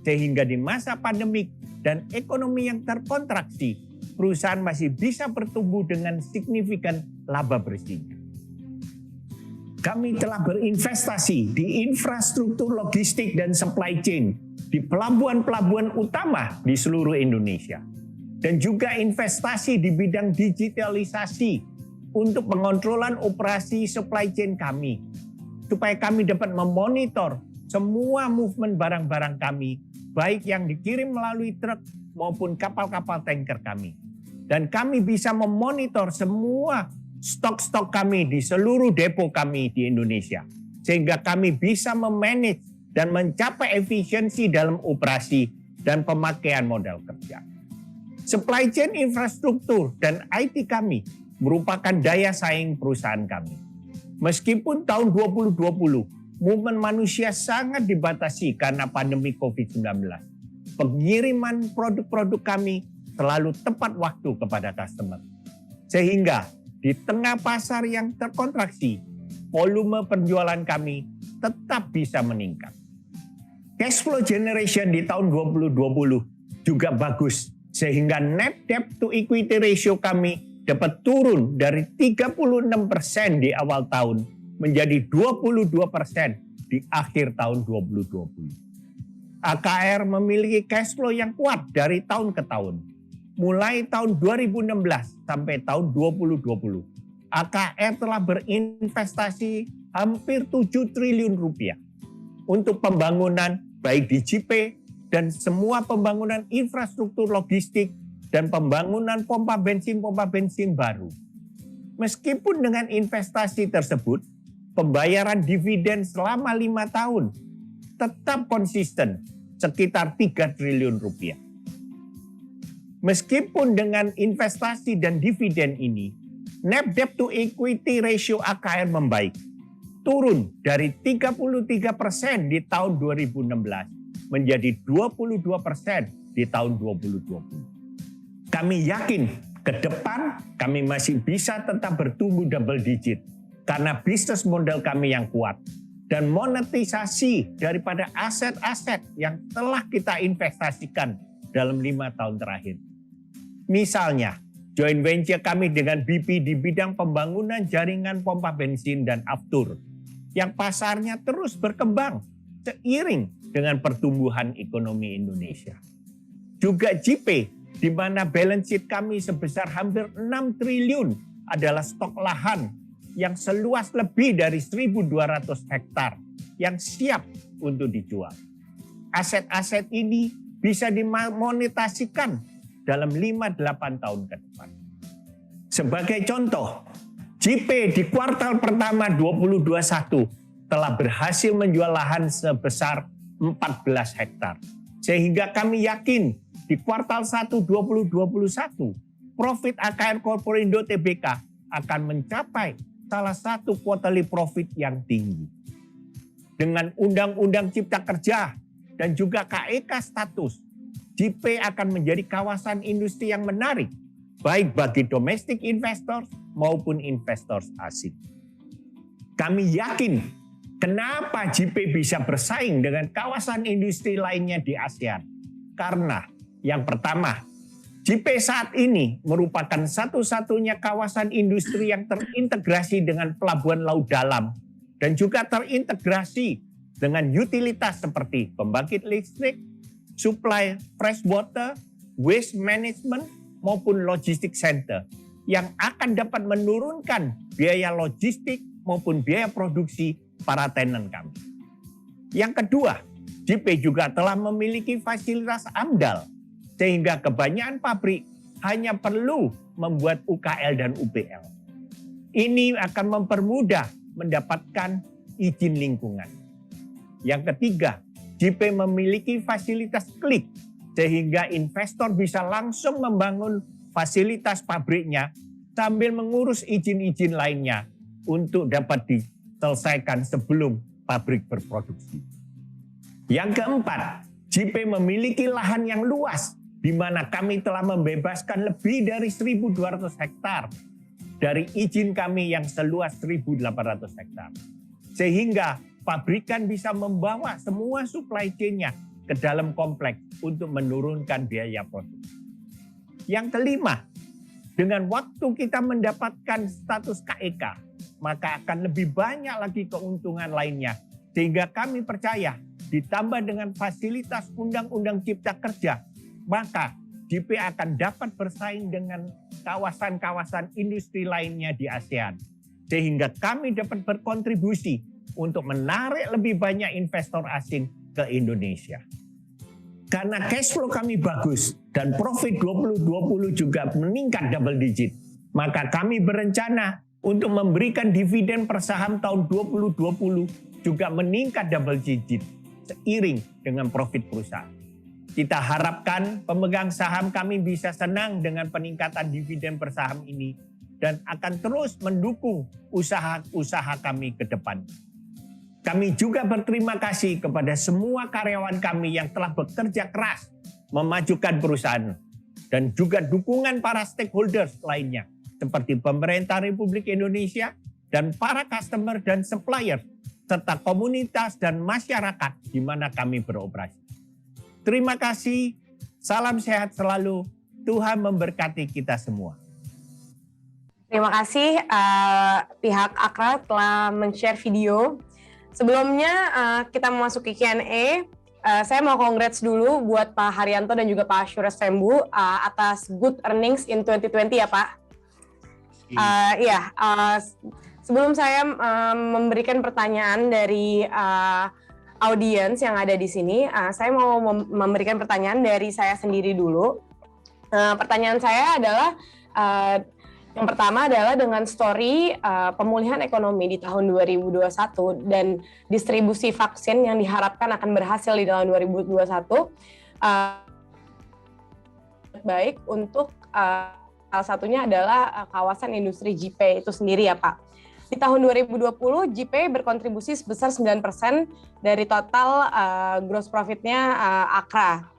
sehingga di masa pandemik dan ekonomi yang terkontraksi, perusahaan masih bisa bertumbuh dengan signifikan laba bersihnya. Kami telah berinvestasi di infrastruktur logistik dan supply chain di pelabuhan-pelabuhan utama di seluruh Indonesia. Dan juga investasi di bidang digitalisasi untuk pengontrolan operasi supply chain kami. Supaya kami dapat memonitor semua movement barang-barang kami, baik yang dikirim melalui truk maupun kapal-kapal tanker kami. Dan kami bisa memonitor semua stok-stok kami di seluruh depo kami di Indonesia. Sehingga kami bisa memanage dan mencapai efisiensi dalam operasi dan pemakaian modal kerja. Supply chain infrastruktur dan IT kami merupakan daya saing perusahaan kami. Meskipun tahun 2020, movement manusia sangat dibatasi karena pandemi COVID-19. Pengiriman produk-produk kami selalu tepat waktu kepada customer. Sehingga di tengah pasar yang terkontraksi, volume penjualan kami tetap bisa meningkat. Cash flow generation di tahun 2020 juga bagus, sehingga net debt to equity ratio kami dapat turun dari 36% di awal tahun menjadi 22% di akhir tahun 2020. AKR memiliki cash flow yang kuat dari tahun ke tahun. Mulai tahun 2016 sampai tahun 2020, AKR telah berinvestasi hampir 7 triliun rupiah untuk pembangunan baik di JP dan semua pembangunan infrastruktur logistik dan pembangunan pompa bensin baru. Meskipun dengan investasi tersebut, pembayaran dividen selama 5 tahun tetap konsisten sekitar 3 triliun rupiah. Meskipun dengan investasi dan dividen ini, net debt to equity ratio AKR membaik, turun dari 33% di tahun 2016 menjadi 22% di tahun 2020. Kami yakin ke depan kami masih bisa tetap bertumbuh double digit karena bisnis model kami yang kuat dan monetisasi daripada aset-aset yang telah kita investasikan dalam 5 tahun terakhir. Misalnya, joint venture kami dengan BP di bidang pembangunan jaringan pompa bensin dan aftur yang pasarnya terus berkembang seiring dengan pertumbuhan ekonomi Indonesia. Juga JP, di mana balance sheet kami sebesar hampir 6 triliun adalah stok lahan yang seluas lebih dari 1.200 hektar yang siap untuk dijual. Aset-aset ini bisa dimonetasikan dalam 5-8 tahun ke depan. Sebagai contoh, JP di kuartal pertama 2021 telah berhasil menjual lahan sebesar 14 hektar. Sehingga kami yakin di kuartal 1 2021, profit AKR Corporindo Tbk akan mencapai salah satu quarterly profit yang tinggi. Dengan Undang-Undang Cipta Kerja dan juga KEK status, JP akan menjadi kawasan industri yang menarik, baik bagi domestic investors maupun investors asing. Kami yakin kenapa JP bisa bersaing dengan kawasan industri lainnya di ASEAN. Karena yang pertama, JIPE saat ini merupakan satu-satunya kawasan industri yang terintegrasi dengan pelabuhan laut dalam dan juga terintegrasi dengan utilitas seperti pembangkit listrik, supply fresh water, waste management, maupun logistik center yang akan dapat menurunkan biaya logistik maupun biaya produksi para tenant kami. Yang kedua, JIPE juga telah memiliki fasilitas AMDAL sehingga kebanyakan pabrik hanya perlu membuat UKL dan UPL. Ini akan mempermudah mendapatkan izin lingkungan. Yang ketiga, JIPE memiliki fasilitas klik sehingga investor bisa langsung membangun fasilitas pabriknya sambil mengurus izin-izin lainnya untuk dapat diselesaikan sebelum pabrik berproduksi. Yang keempat, JIPE memiliki lahan yang luas di mana kami telah membebaskan lebih dari 1.200 hektar dari izin kami yang seluas 1.800 hektar. Sehingga pabrikan bisa membawa semua supply chain-nya ke dalam kompleks untuk menurunkan biaya produksi. Yang kelima, dengan waktu kita mendapatkan status KEK, maka akan lebih banyak lagi keuntungan lainnya. Sehingga kami percaya ditambah dengan fasilitas Undang-Undang Cipta Kerja, maka JIPE akan dapat bersaing dengan kawasan-kawasan industri lainnya di ASEAN. Sehingga kami dapat berkontribusi untuk menarik lebih banyak investor asing ke Indonesia. Karena cash flow kami bagus dan profit 2020 juga meningkat double digit, maka kami berencana untuk memberikan dividen per saham tahun 2020 juga meningkat double digit seiring dengan profit perusahaan. Kita harapkan pemegang saham kami bisa senang dengan peningkatan dividen per saham ini dan akan terus mendukung usaha-usaha kami ke depan. Kami juga berterima kasih kepada semua karyawan kami yang telah bekerja keras memajukan perusahaan dan juga dukungan para stakeholders lainnya seperti pemerintah Republik Indonesia dan para customer dan supplier serta komunitas dan masyarakat di mana kami beroperasi. Terima kasih, salam sehat selalu, Tuhan memberkati kita semua. Terima kasih pihak Akra telah men-share video. Sebelumnya kita memasuki Q&A, saya mau congrats dulu buat Pak Haryanto dan juga Pak Suresh Famboo atas good earnings in 2020 ya Pak. Sebelum saya memberikan pertanyaan dari audiens yang ada di sini, saya mau memberikan pertanyaan dari saya sendiri dulu. Pertanyaan saya adalah, yang pertama adalah dengan story pemulihan ekonomi di tahun 2021 dan distribusi vaksin yang diharapkan akan berhasil di tahun 2021, baik untuk salah satunya adalah kawasan industri JIPE itu sendiri ya Pak. Di tahun 2020, JIPE berkontribusi sebesar 9% dari total gross profit-nya Akra.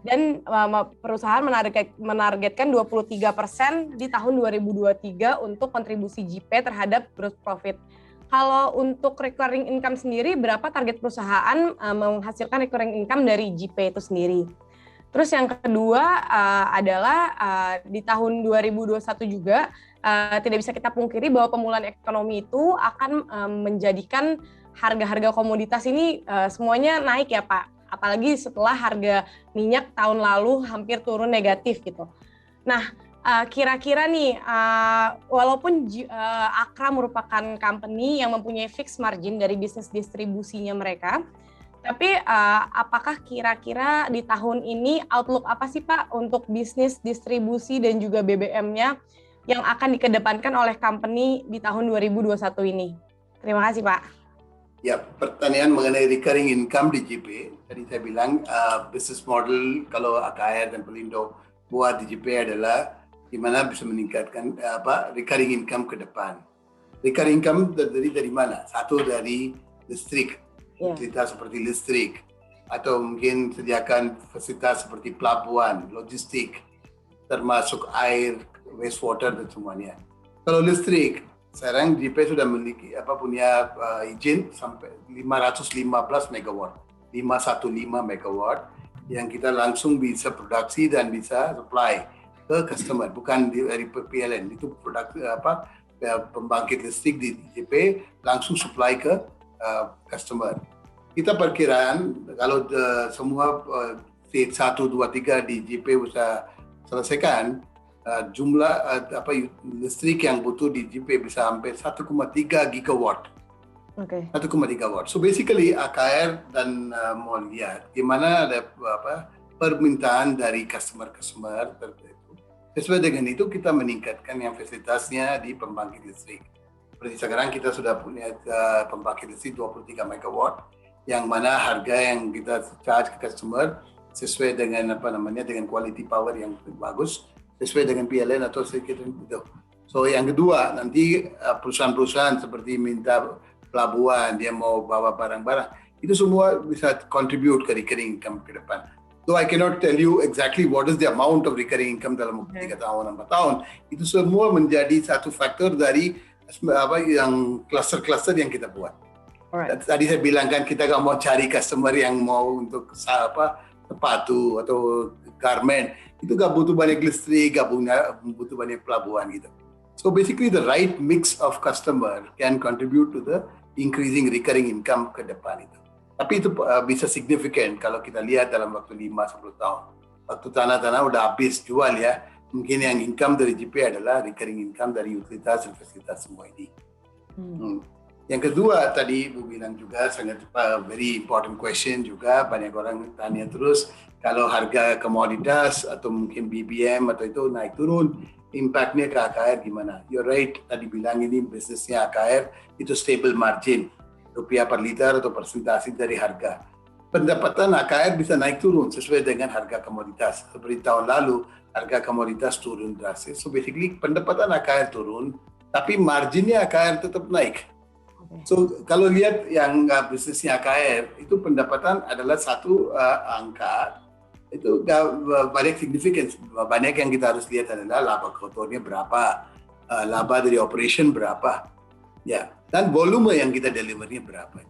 Dan perusahaan menargetkan 23% di tahun 2023 untuk kontribusi JIPE terhadap gross profit. Kalau untuk recurring income sendiri, berapa target perusahaan menghasilkan recurring income dari JIPE itu sendiri? Terus yang kedua adalah di tahun 2021 juga, tidak bisa kita pungkiri bahwa pemulihan ekonomi itu akan menjadikan harga-harga komoditas ini semuanya naik ya Pak. Apalagi setelah harga minyak tahun lalu hampir turun negatif gitu. Nah, kira-kira nih, walaupun Akra merupakan company yang mempunyai fixed margin dari bisnis distribusinya mereka, tapi apakah kira-kira di tahun ini outlook apa sih Pak untuk bisnis distribusi dan juga BBM-nya yang akan dikedepankan oleh company di tahun 2021 ini? Terima kasih Pak. Ya, pertanyaan mengenai recurring income di JIPE, tadi saya bilang business model kalau AKR dan Pelindo buat di JIPE adalah gimana bisa meningkatkan recurring income ke depan. Recurring income dari mana? Satu dari listrik, fasilitas seperti listrik, atau mungkin sediakan fasilitas seperti pelabuhan, logistik, termasuk air, wastewater dan semuanya. Kalau listrik, sekarang JIPE sudah memiliki punya izin sampai 515 megawatt, 515 megawatt yang kita langsung bisa produksi dan bisa supply ke customer, bukan dari PLN. Itu produk pembangkit listrik di JP langsung supply ke customer. Kita perkiraan kalau semua stage 1, 2, 3 di JP bisa selesaikan, jumlah listrik yang butuh di JP bisa sampai 1,3 gigawatt. 1,3 watt. So basically AKR dan mau lihat gimana ada permintaan dari customer tertentu. Sesuai dengan itu kita meningkatkan yang fasilitasnya di pembangkit listrik. Seperti sekarang kita sudah punya pembangkit listrik 23 megawatt, yang mana harga yang kita charge ke customer sesuai dengan dengan quality power yang bagus, sesuai dengan PLN atau sedikit itu. So yang kedua nanti perusahaan-perusahaan seperti minta pelabuhan, dia mau bawa barang-barang, itu semua bisa contribute ke recurring income ke depan. So I cannot tell you exactly what is the amount of recurring income dalam 3 tahun, 4 tahun. Itu semua menjadi satu faktor dari yang cluster-cluster yang kita buat. Alright. Tadi saya bilang kan kita nggak mau cari customer yang mau untuk sepatu atau garment, itu nggak butuh banyak listrik, nggak butuh banyak pelabuhan gitu. So basically the right mix of customer can contribute to the increasing recurring income ke depan itu. Tapi itu bisa signifikan kalau kita lihat dalam waktu 5-10 tahun. Waktu tanah-tanah udah habis jual ya, mungkin yang income dari JP adalah recurring income dari utilitas dan fasilitas semua ini. Yang kedua tadi Bu bilang juga sangat very important question juga, banyak orang tanya terus kalau harga komoditas atau mungkin BBM atau itu naik turun, impact-nya ke AKR gimana? You're right, tadi bilang ini bisnisnya AKR itu stable margin, rupiah per liter atau persentase dari harga. Pendapatan AKR bisa naik turun sesuai dengan harga komoditas. Seperti tahun lalu, harga komoditas turun drastis. So basically pendapatan AKR turun, tapi marginnya AKR tetap naik. So kalau lihat yang bisnisnya AKR, itu pendapatan adalah satu angka, itu banyak signifikan. Banyak yang kita harus lihat adalah laba kotornya berapa, laba dari operation berapa, ya, dan volume yang kita delivernya berapa.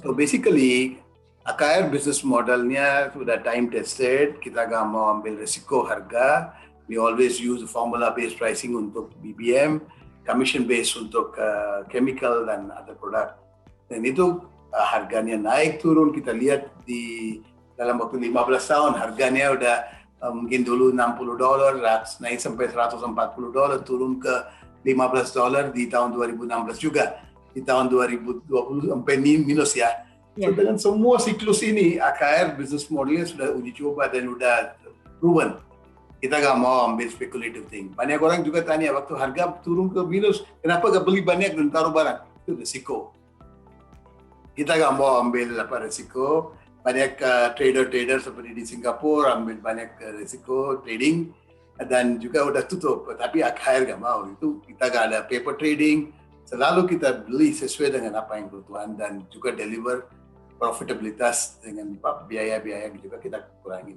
So basically AKR business modelnya sudah time tested, kita nggak mau ambil risiko harga. We always use formula based pricing untuk BBM, commission based untuk chemical dan other product. Dan itu harganya naik turun, kita lihat di dalam waktu 15 tahun harganya udah mungkin dulu $60, naik sampai $140, turun ke $15 di tahun 2016 juga. Di tahun 2020 sampai minus ya. So, dengan semua siklus ini, AKR business modelnya sudah uji coba dan udah proven. Kita nggak mau ambil speculative thing. Banyak orang juga tanya, waktu harga turun ke minus, kenapa nggak beli banyak dan taruh barang? Itu risiko. Kita nggak mau ambil risiko. Banyak trader-trader seperti di Singapura ambil banyak risiko trading dan juga udah tutup. Tapi AKR nggak mau. Itu kita nggak ada paper trading. Selalu kita beli sesuai dengan apa yang kebutuhan dan juga deliver profitabilitas dengan biaya-biaya yang juga kita kurangin.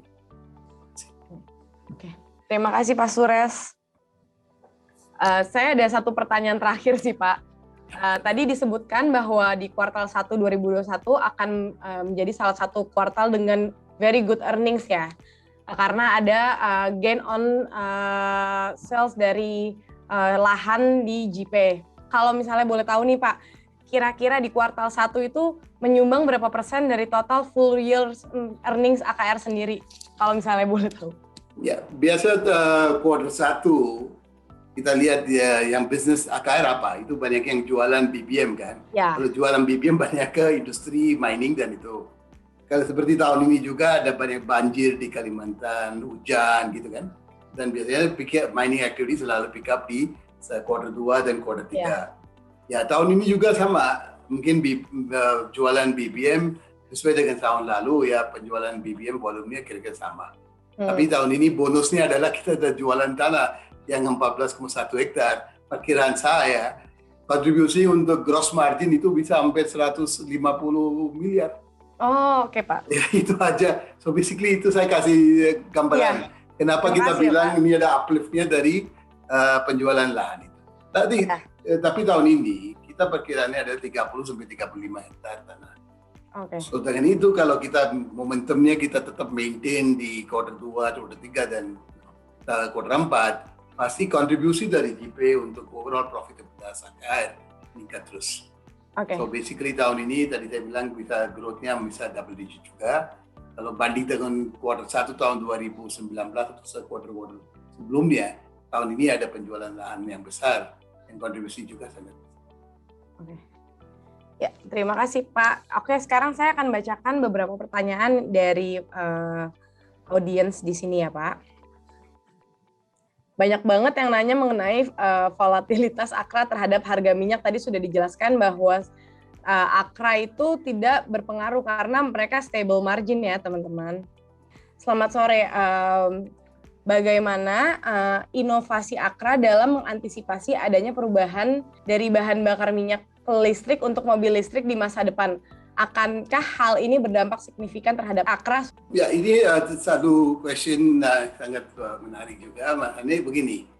Oke, terima kasih Pak Suresh. Saya ada satu pertanyaan terakhir sih Pak. Tadi disebutkan bahwa di kuartal 1 2021 akan menjadi salah satu kuartal dengan very good earnings ya. Karena ada gain on sales dari lahan di JP. Kalau misalnya boleh tahu nih Pak, kira-kira di kuartal 1 itu menyumbang berapa persen dari total full year earnings AKR sendiri? Kalau misalnya boleh tahu. Ya, biasa kuartal 1 kita lihat yang bisnis AKR apa, itu banyak yang jualan BBM kan. Ya. Kalau jualan BBM banyak ke industri mining dan itu. Kalau seperti tahun ini juga ada banyak banjir di Kalimantan, hujan gitu kan. Dan biasanya mining activity selalu pick up di kuartal 2 dan kuartal 3. Ya, tahun ini juga sama. Mungkin jualan BBM sesuai dengan tahun lalu ya, penjualan BBM volumenya kira-kira sama. Tapi tahun ini bonusnya adalah kita ada jualan tanah yang 14,1 hektar. Perkiraan saya, kontribusi untuk gross margin itu bisa sampai 150 miliar. Oh, oke Pak. Ya, itu aja. So basically itu saya kasih gambaran. Kenapa kita bilang ini ada uplift-nya dari penjualan lahan itu. Tapi tahun ini kita perkiraannya ada 30 sampai 35 hektar tanah. Oke. So dengan itu kalau kita momentumnya kita tetap maintain di quarter 2, quarter 3 dan quarter 4, pasti kontribusi dari GP untuk overall profitabilitas AKR meningkat terus. Oke. So basically tahun ini tadi saya bilang bisa growth-nya bisa double digit juga. Kalau banding dengan quarter 1 tahun 2019 atau quarter sebelumnya, tahun ini ada penjualan lahan yang besar yang kontribusi juga sangat besar. Oke. Ya, terima kasih Pak. Oke, sekarang saya akan bacakan beberapa pertanyaan dari audiens di sini ya Pak. Banyak banget yang nanya mengenai volatilitas Akra terhadap harga minyak. Tadi sudah dijelaskan bahwa Akra itu tidak berpengaruh karena mereka stable margin ya teman-teman. Selamat sore. Bagaimana inovasi Akra dalam mengantisipasi adanya perubahan dari bahan bakar minyak ke listrik untuk mobil listrik di masa depan? Akankah hal ini berdampak signifikan terhadap Akra? Ya, ini satu question sangat menarik juga. Makanya begini,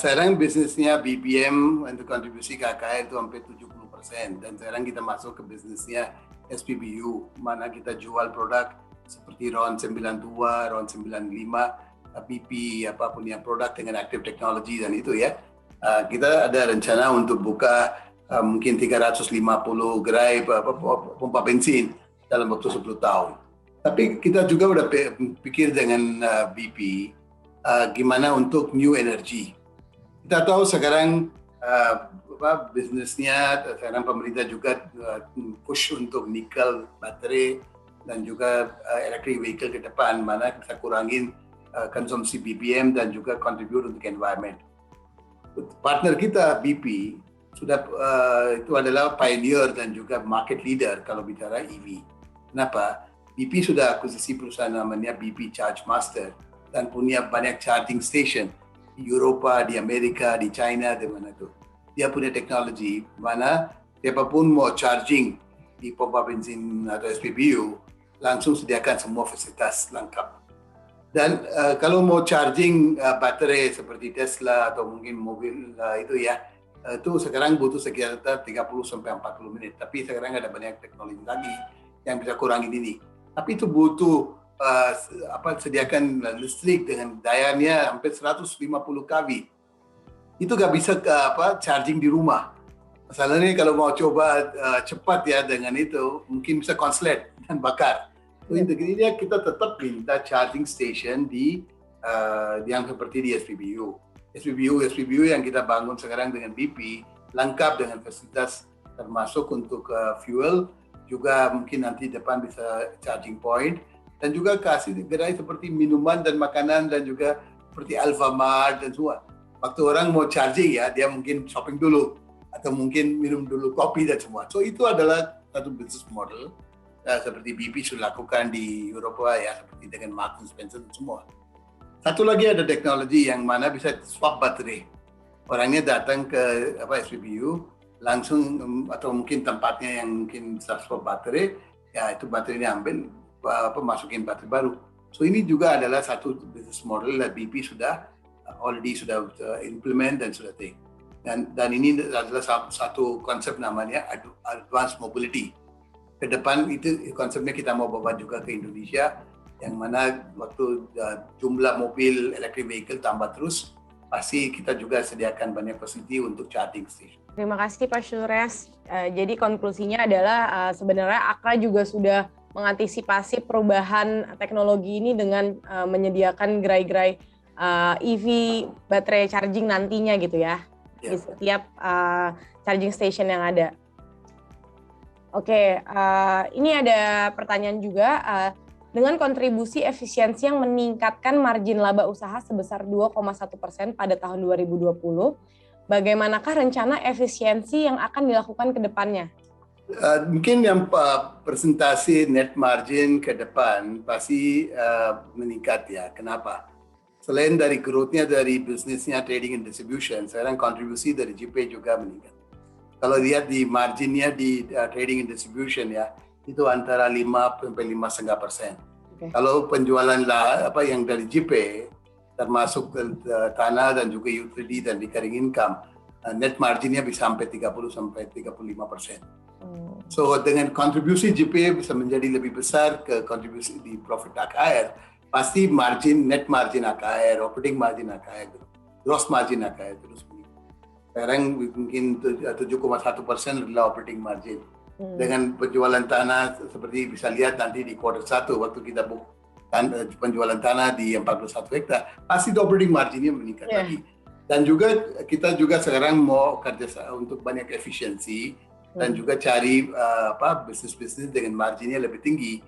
sekarang bisnisnya BBM untuk kontribusi ke AKR itu hampir 70%. Dan sekarang kita masuk ke bisnisnya SPBU, mana kita jual produk seperti RON 92, RON 95, BP, apapun yang produk dengan active technology dan itu ya. Kita ada rencana untuk buka mungkin 350 gerai pompa bensin dalam waktu 10 tahun. Tapi kita juga udah pikir dengan BP gimana untuk new energy. Kita tahu sekarang bisnisnya, sekarang pemerintah juga push untuk nikel baterai dan juga electric vehicle ke depan, mana kita kurangin konsumsi BBM dan juga contribute untuk environment. Partner kita BP sudah itu adalah pioneer dan juga market leader kalau bicara EV. Kenapa? BP sudah akuisisi perusahaan namanya BP Charge Master dan punya banyak charging station di Eropa, di Amerika, di China, di mana itu. Dia punya teknologi mana siapapun mau charging di pompa bensin atau SPBU langsung sediakan semua fasilitas lengkap. Dan kalau mau charging baterai seperti Tesla atau mungkin mobil itu ya, itu sekarang butuh sekitar 30-40 menit. Tapi sekarang ada banyak teknologi lagi yang bisa kurangin ini. Tapi itu butuh sediakan listrik dengan dayanya hampir 150 kW. Itu nggak bisa charging di rumah. Masalahnya kalau mau coba cepat ya dengan itu, mungkin bisa konslet dan bakar. So, intinya kita tetap minta charging station di yang seperti di SPBU. SPBU yang kita bangun sekarang dengan BP, lengkap dengan fasilitas termasuk untuk fuel, juga mungkin nanti depan bisa charging point, dan juga kasih gerai seperti minuman dan makanan dan juga seperti Alfamart dan semua. Waktu orang mau charging ya, dia mungkin shopping dulu atau mungkin minum dulu kopi dan semua. So itu adalah satu business model seperti BP sudah lakukan di Eropa ya, seperti dengan Marks & Spencer dan semua. Satu lagi ada teknologi yang mana bisa swap baterai. Orangnya datang ke SPBU langsung atau mungkin tempatnya yang mungkin bisa swap baterai, ya itu baterainya ambil masukin baterai baru. So ini juga adalah satu business model yang BP sudah implement dan sudah take. Dan ini adalah satu konsep namanya advanced mobility. Ke depan itu konsepnya kita mau bawa juga ke Indonesia, yang mana waktu jumlah mobil electric vehicle tambah terus, pasti kita juga sediakan banyak facility untuk charging station. Terima kasih Pak Sures. Jadi konklusinya adalah sebenarnya Akra juga sudah mengantisipasi perubahan teknologi ini dengan menyediakan gerai-gerai EV baterai charging nantinya gitu ya, di setiap charging station yang ada. Oke, ini ada pertanyaan juga. Dengan kontribusi efisiensi yang meningkatkan margin laba usaha sebesar 2,1% pada tahun 2020, bagaimanakah rencana efisiensi yang akan dilakukan ke depannya? Mungkin yang presentasi net margin ke depan pasti meningkat ya. Kenapa? Selain dari growth-nya dari bisnisnya trading and distribution, sekarang kontribusi dari GP juga meningkat. Kalau lihat di marginnya di trading and distribution ya, itu antara 5-5,5%. Okay. Kalau penjualan yang dari GP, termasuk tanah dan juga utility dan recurring income, net marginnya bisa sampai 30-35%. So dengan kontribusi GPA bisa menjadi lebih besar ke kontribusi di profit AKR, pasti net margin AKR, operating margin AKR, gross margin AKR terus meningkat. Sekarang mungkin 7,1% adalah operating margin. Dengan penjualan tanah seperti bisa lihat nanti di kuartal 1 waktu kita penjualan tanah di 41 hektar, pasti operating marginnya meningkat lagi. Dan juga kita juga sekarang mau kerja untuk banyak efisiensi dan juga cari bisnis-bisnis dengan marginnya lebih tinggi.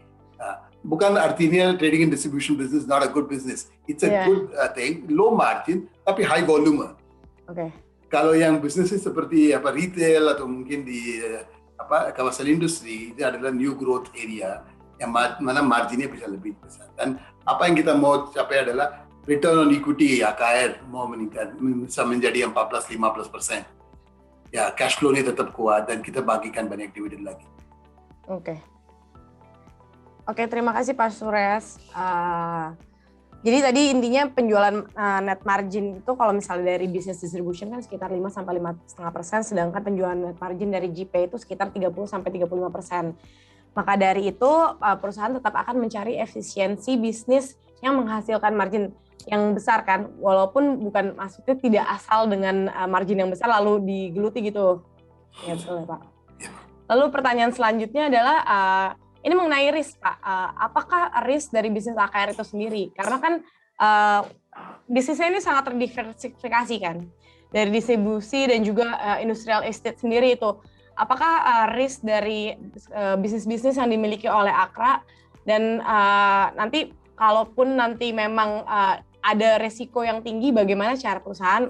Bukan artinya trading and distribution business not a good business. It's a good thing, low margin tapi high volume. Kalau yang bisnisnya seperti retail atau mungkin di kawasan industri, itu adalah new growth area yang mana marginnya bisa lebih besar. Dan apa yang kita mau capai adalah return on equity AKR mau meningkat, bisa menjadi 14-15%. Ya, cash flow-nya tetap kuat dan kita bagikan banyak dividen lagi. Oke, terima kasih Pak Suresh. Jadi tadi intinya penjualan net margin itu kalau misalnya dari business distribution kan sekitar 5-5,5%, sedangkan penjualan net margin dari GP itu sekitar 30-35%. Maka dari itu perusahaan tetap akan mencari efisiensi bisnis yang menghasilkan margin yang besar kan, walaupun bukan maksudnya tidak asal dengan margin yang besar lalu digeluti gitu. Ya betul ya Pak. Lalu pertanyaan selanjutnya adalah ini mengenai risk, Pak. Apakah risk dari bisnis AKR itu sendiri? Karena kan bisnisnya ini sangat terdiversifikasi kan, dari distribusi dan juga industrial estate sendiri itu. Apakah risk dari bisnis-bisnis yang dimiliki oleh Akra dan nanti kalaupun nanti memang ada resiko yang tinggi, bagaimana cara perusahaan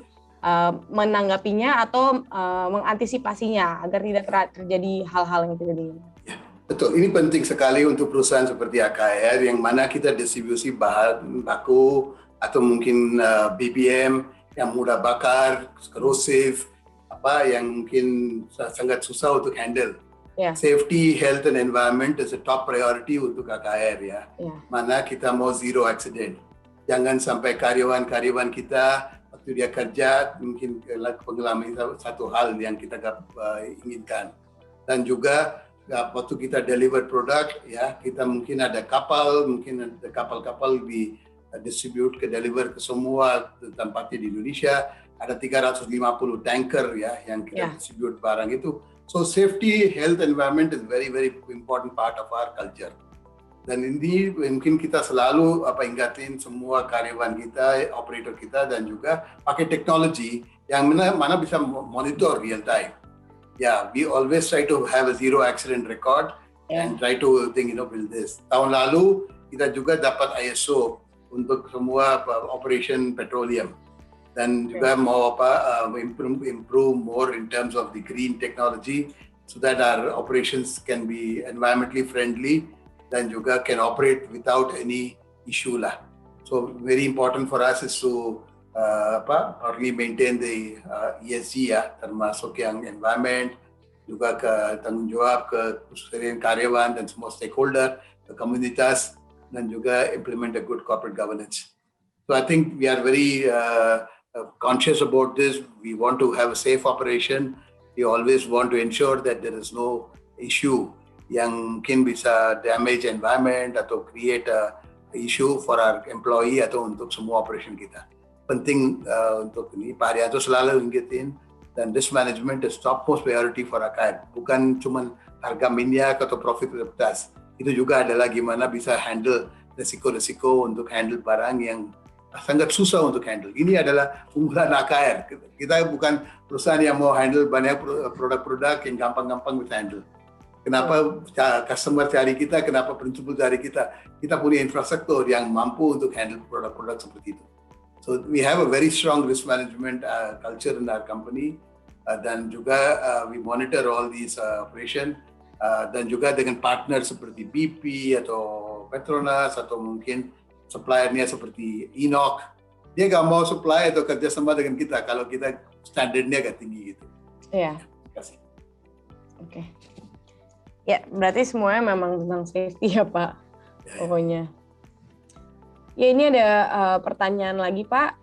menanggapinya atau mengantisipasinya agar tidak terjadi hal-hal yang tidak diinginkan? Betul, ini penting sekali untuk perusahaan seperti AKR yang mana kita distribusi bahan baku atau mungkin BBM yang mudah bakar, korosif, yang mungkin sangat susah untuk handle. Safety, health and environment is a top priority untuk AKR ya. Mana kita mau zero accident. Jangan sampai karyawan kita waktu dia kerja mungkin mengalami satu hal yang kita inginkan. Dan juga waktu kita deliver produk ya, kita mungkin ada kapal di distribute deliver ke semua tempatnya di Indonesia, ada 350 tanker ya yang kita distribute barang itu. So safety, health, environment is very important part of our culture. Dan ini mungkin kita selalu ingatin semua karyawan kita, operator kita, dan juga pakai teknologi yang mana bisa monitor real time. We always try to have a zero accident record and try to build this. Tahun lalu kita juga dapat ISO untuk semua operation petroleum dan juga mau improve more in terms of the green technology so that our operations can be environmentally friendly dan juga can operate without any issue lah. So very important for us is to only maintain the ESG ya, termasuk yang environment, juga ke tanggung jawab ke keseluruhan karyawan dan semua stakeholder, ke komunitas, dan juga implement a good corporate governance. So I think we are very conscious about this. We want to have a safe operation. We always want to ensure that there is no issue yang mungkin bisa damage environment atau create a issue for our employee atau untuk semua operation kita. Penting untuk ini, Pak Haryanto selalu ingetin, dan risk management is topmost priority for AKR. Bukan cuma harga minyak atau profitabilitas. Itu juga adalah gimana bisa handle resiko-resiko untuk handle barang yang sangat susah untuk handle. Ini adalah unggulan AKR. Kita bukan perusahaan yang mau handle banyak produk-produk yang gampang-gampang bisa handle. Kenapa customer cari kita, kenapa principal cari kita? Kita punya infrastruktur yang mampu untuk handle produk-produk seperti itu. So we have a very strong risk management culture in our company dan juga we monitor all these operation dan juga dengan partner seperti BP atau Petronas atau mungkin suppliernya seperti Enoch. Dia nggak mau supply atau kerjasama dengan kita kalau kita standarnya agak tinggi gitu. Iya. Terima kasih. Oke. Ya, berarti semuanya memang tentang safety ya Pak, pokoknya. Ya, ini ada pertanyaan lagi Pak.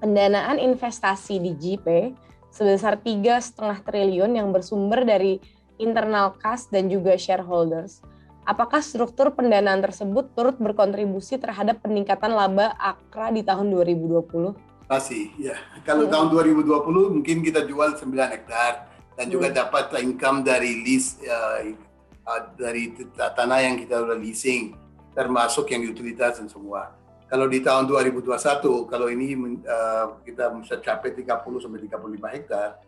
Pendanaan investasi di GP sebesar 3,5 triliun yang bersumber dari internal kas, dan juga shareholders. Apakah struktur pendanaan tersebut turut berkontribusi terhadap peningkatan laba Akra di tahun 2020? Pasti, ya. Kalau tahun 2020 mungkin kita jual 9 hektar dan juga dapat income dari lease dari tanah yang kita udah leasing, termasuk yang utilitas dan semua. Kalau di tahun 2021, kalau ini kita bisa capai 30 sampai 35 hektar,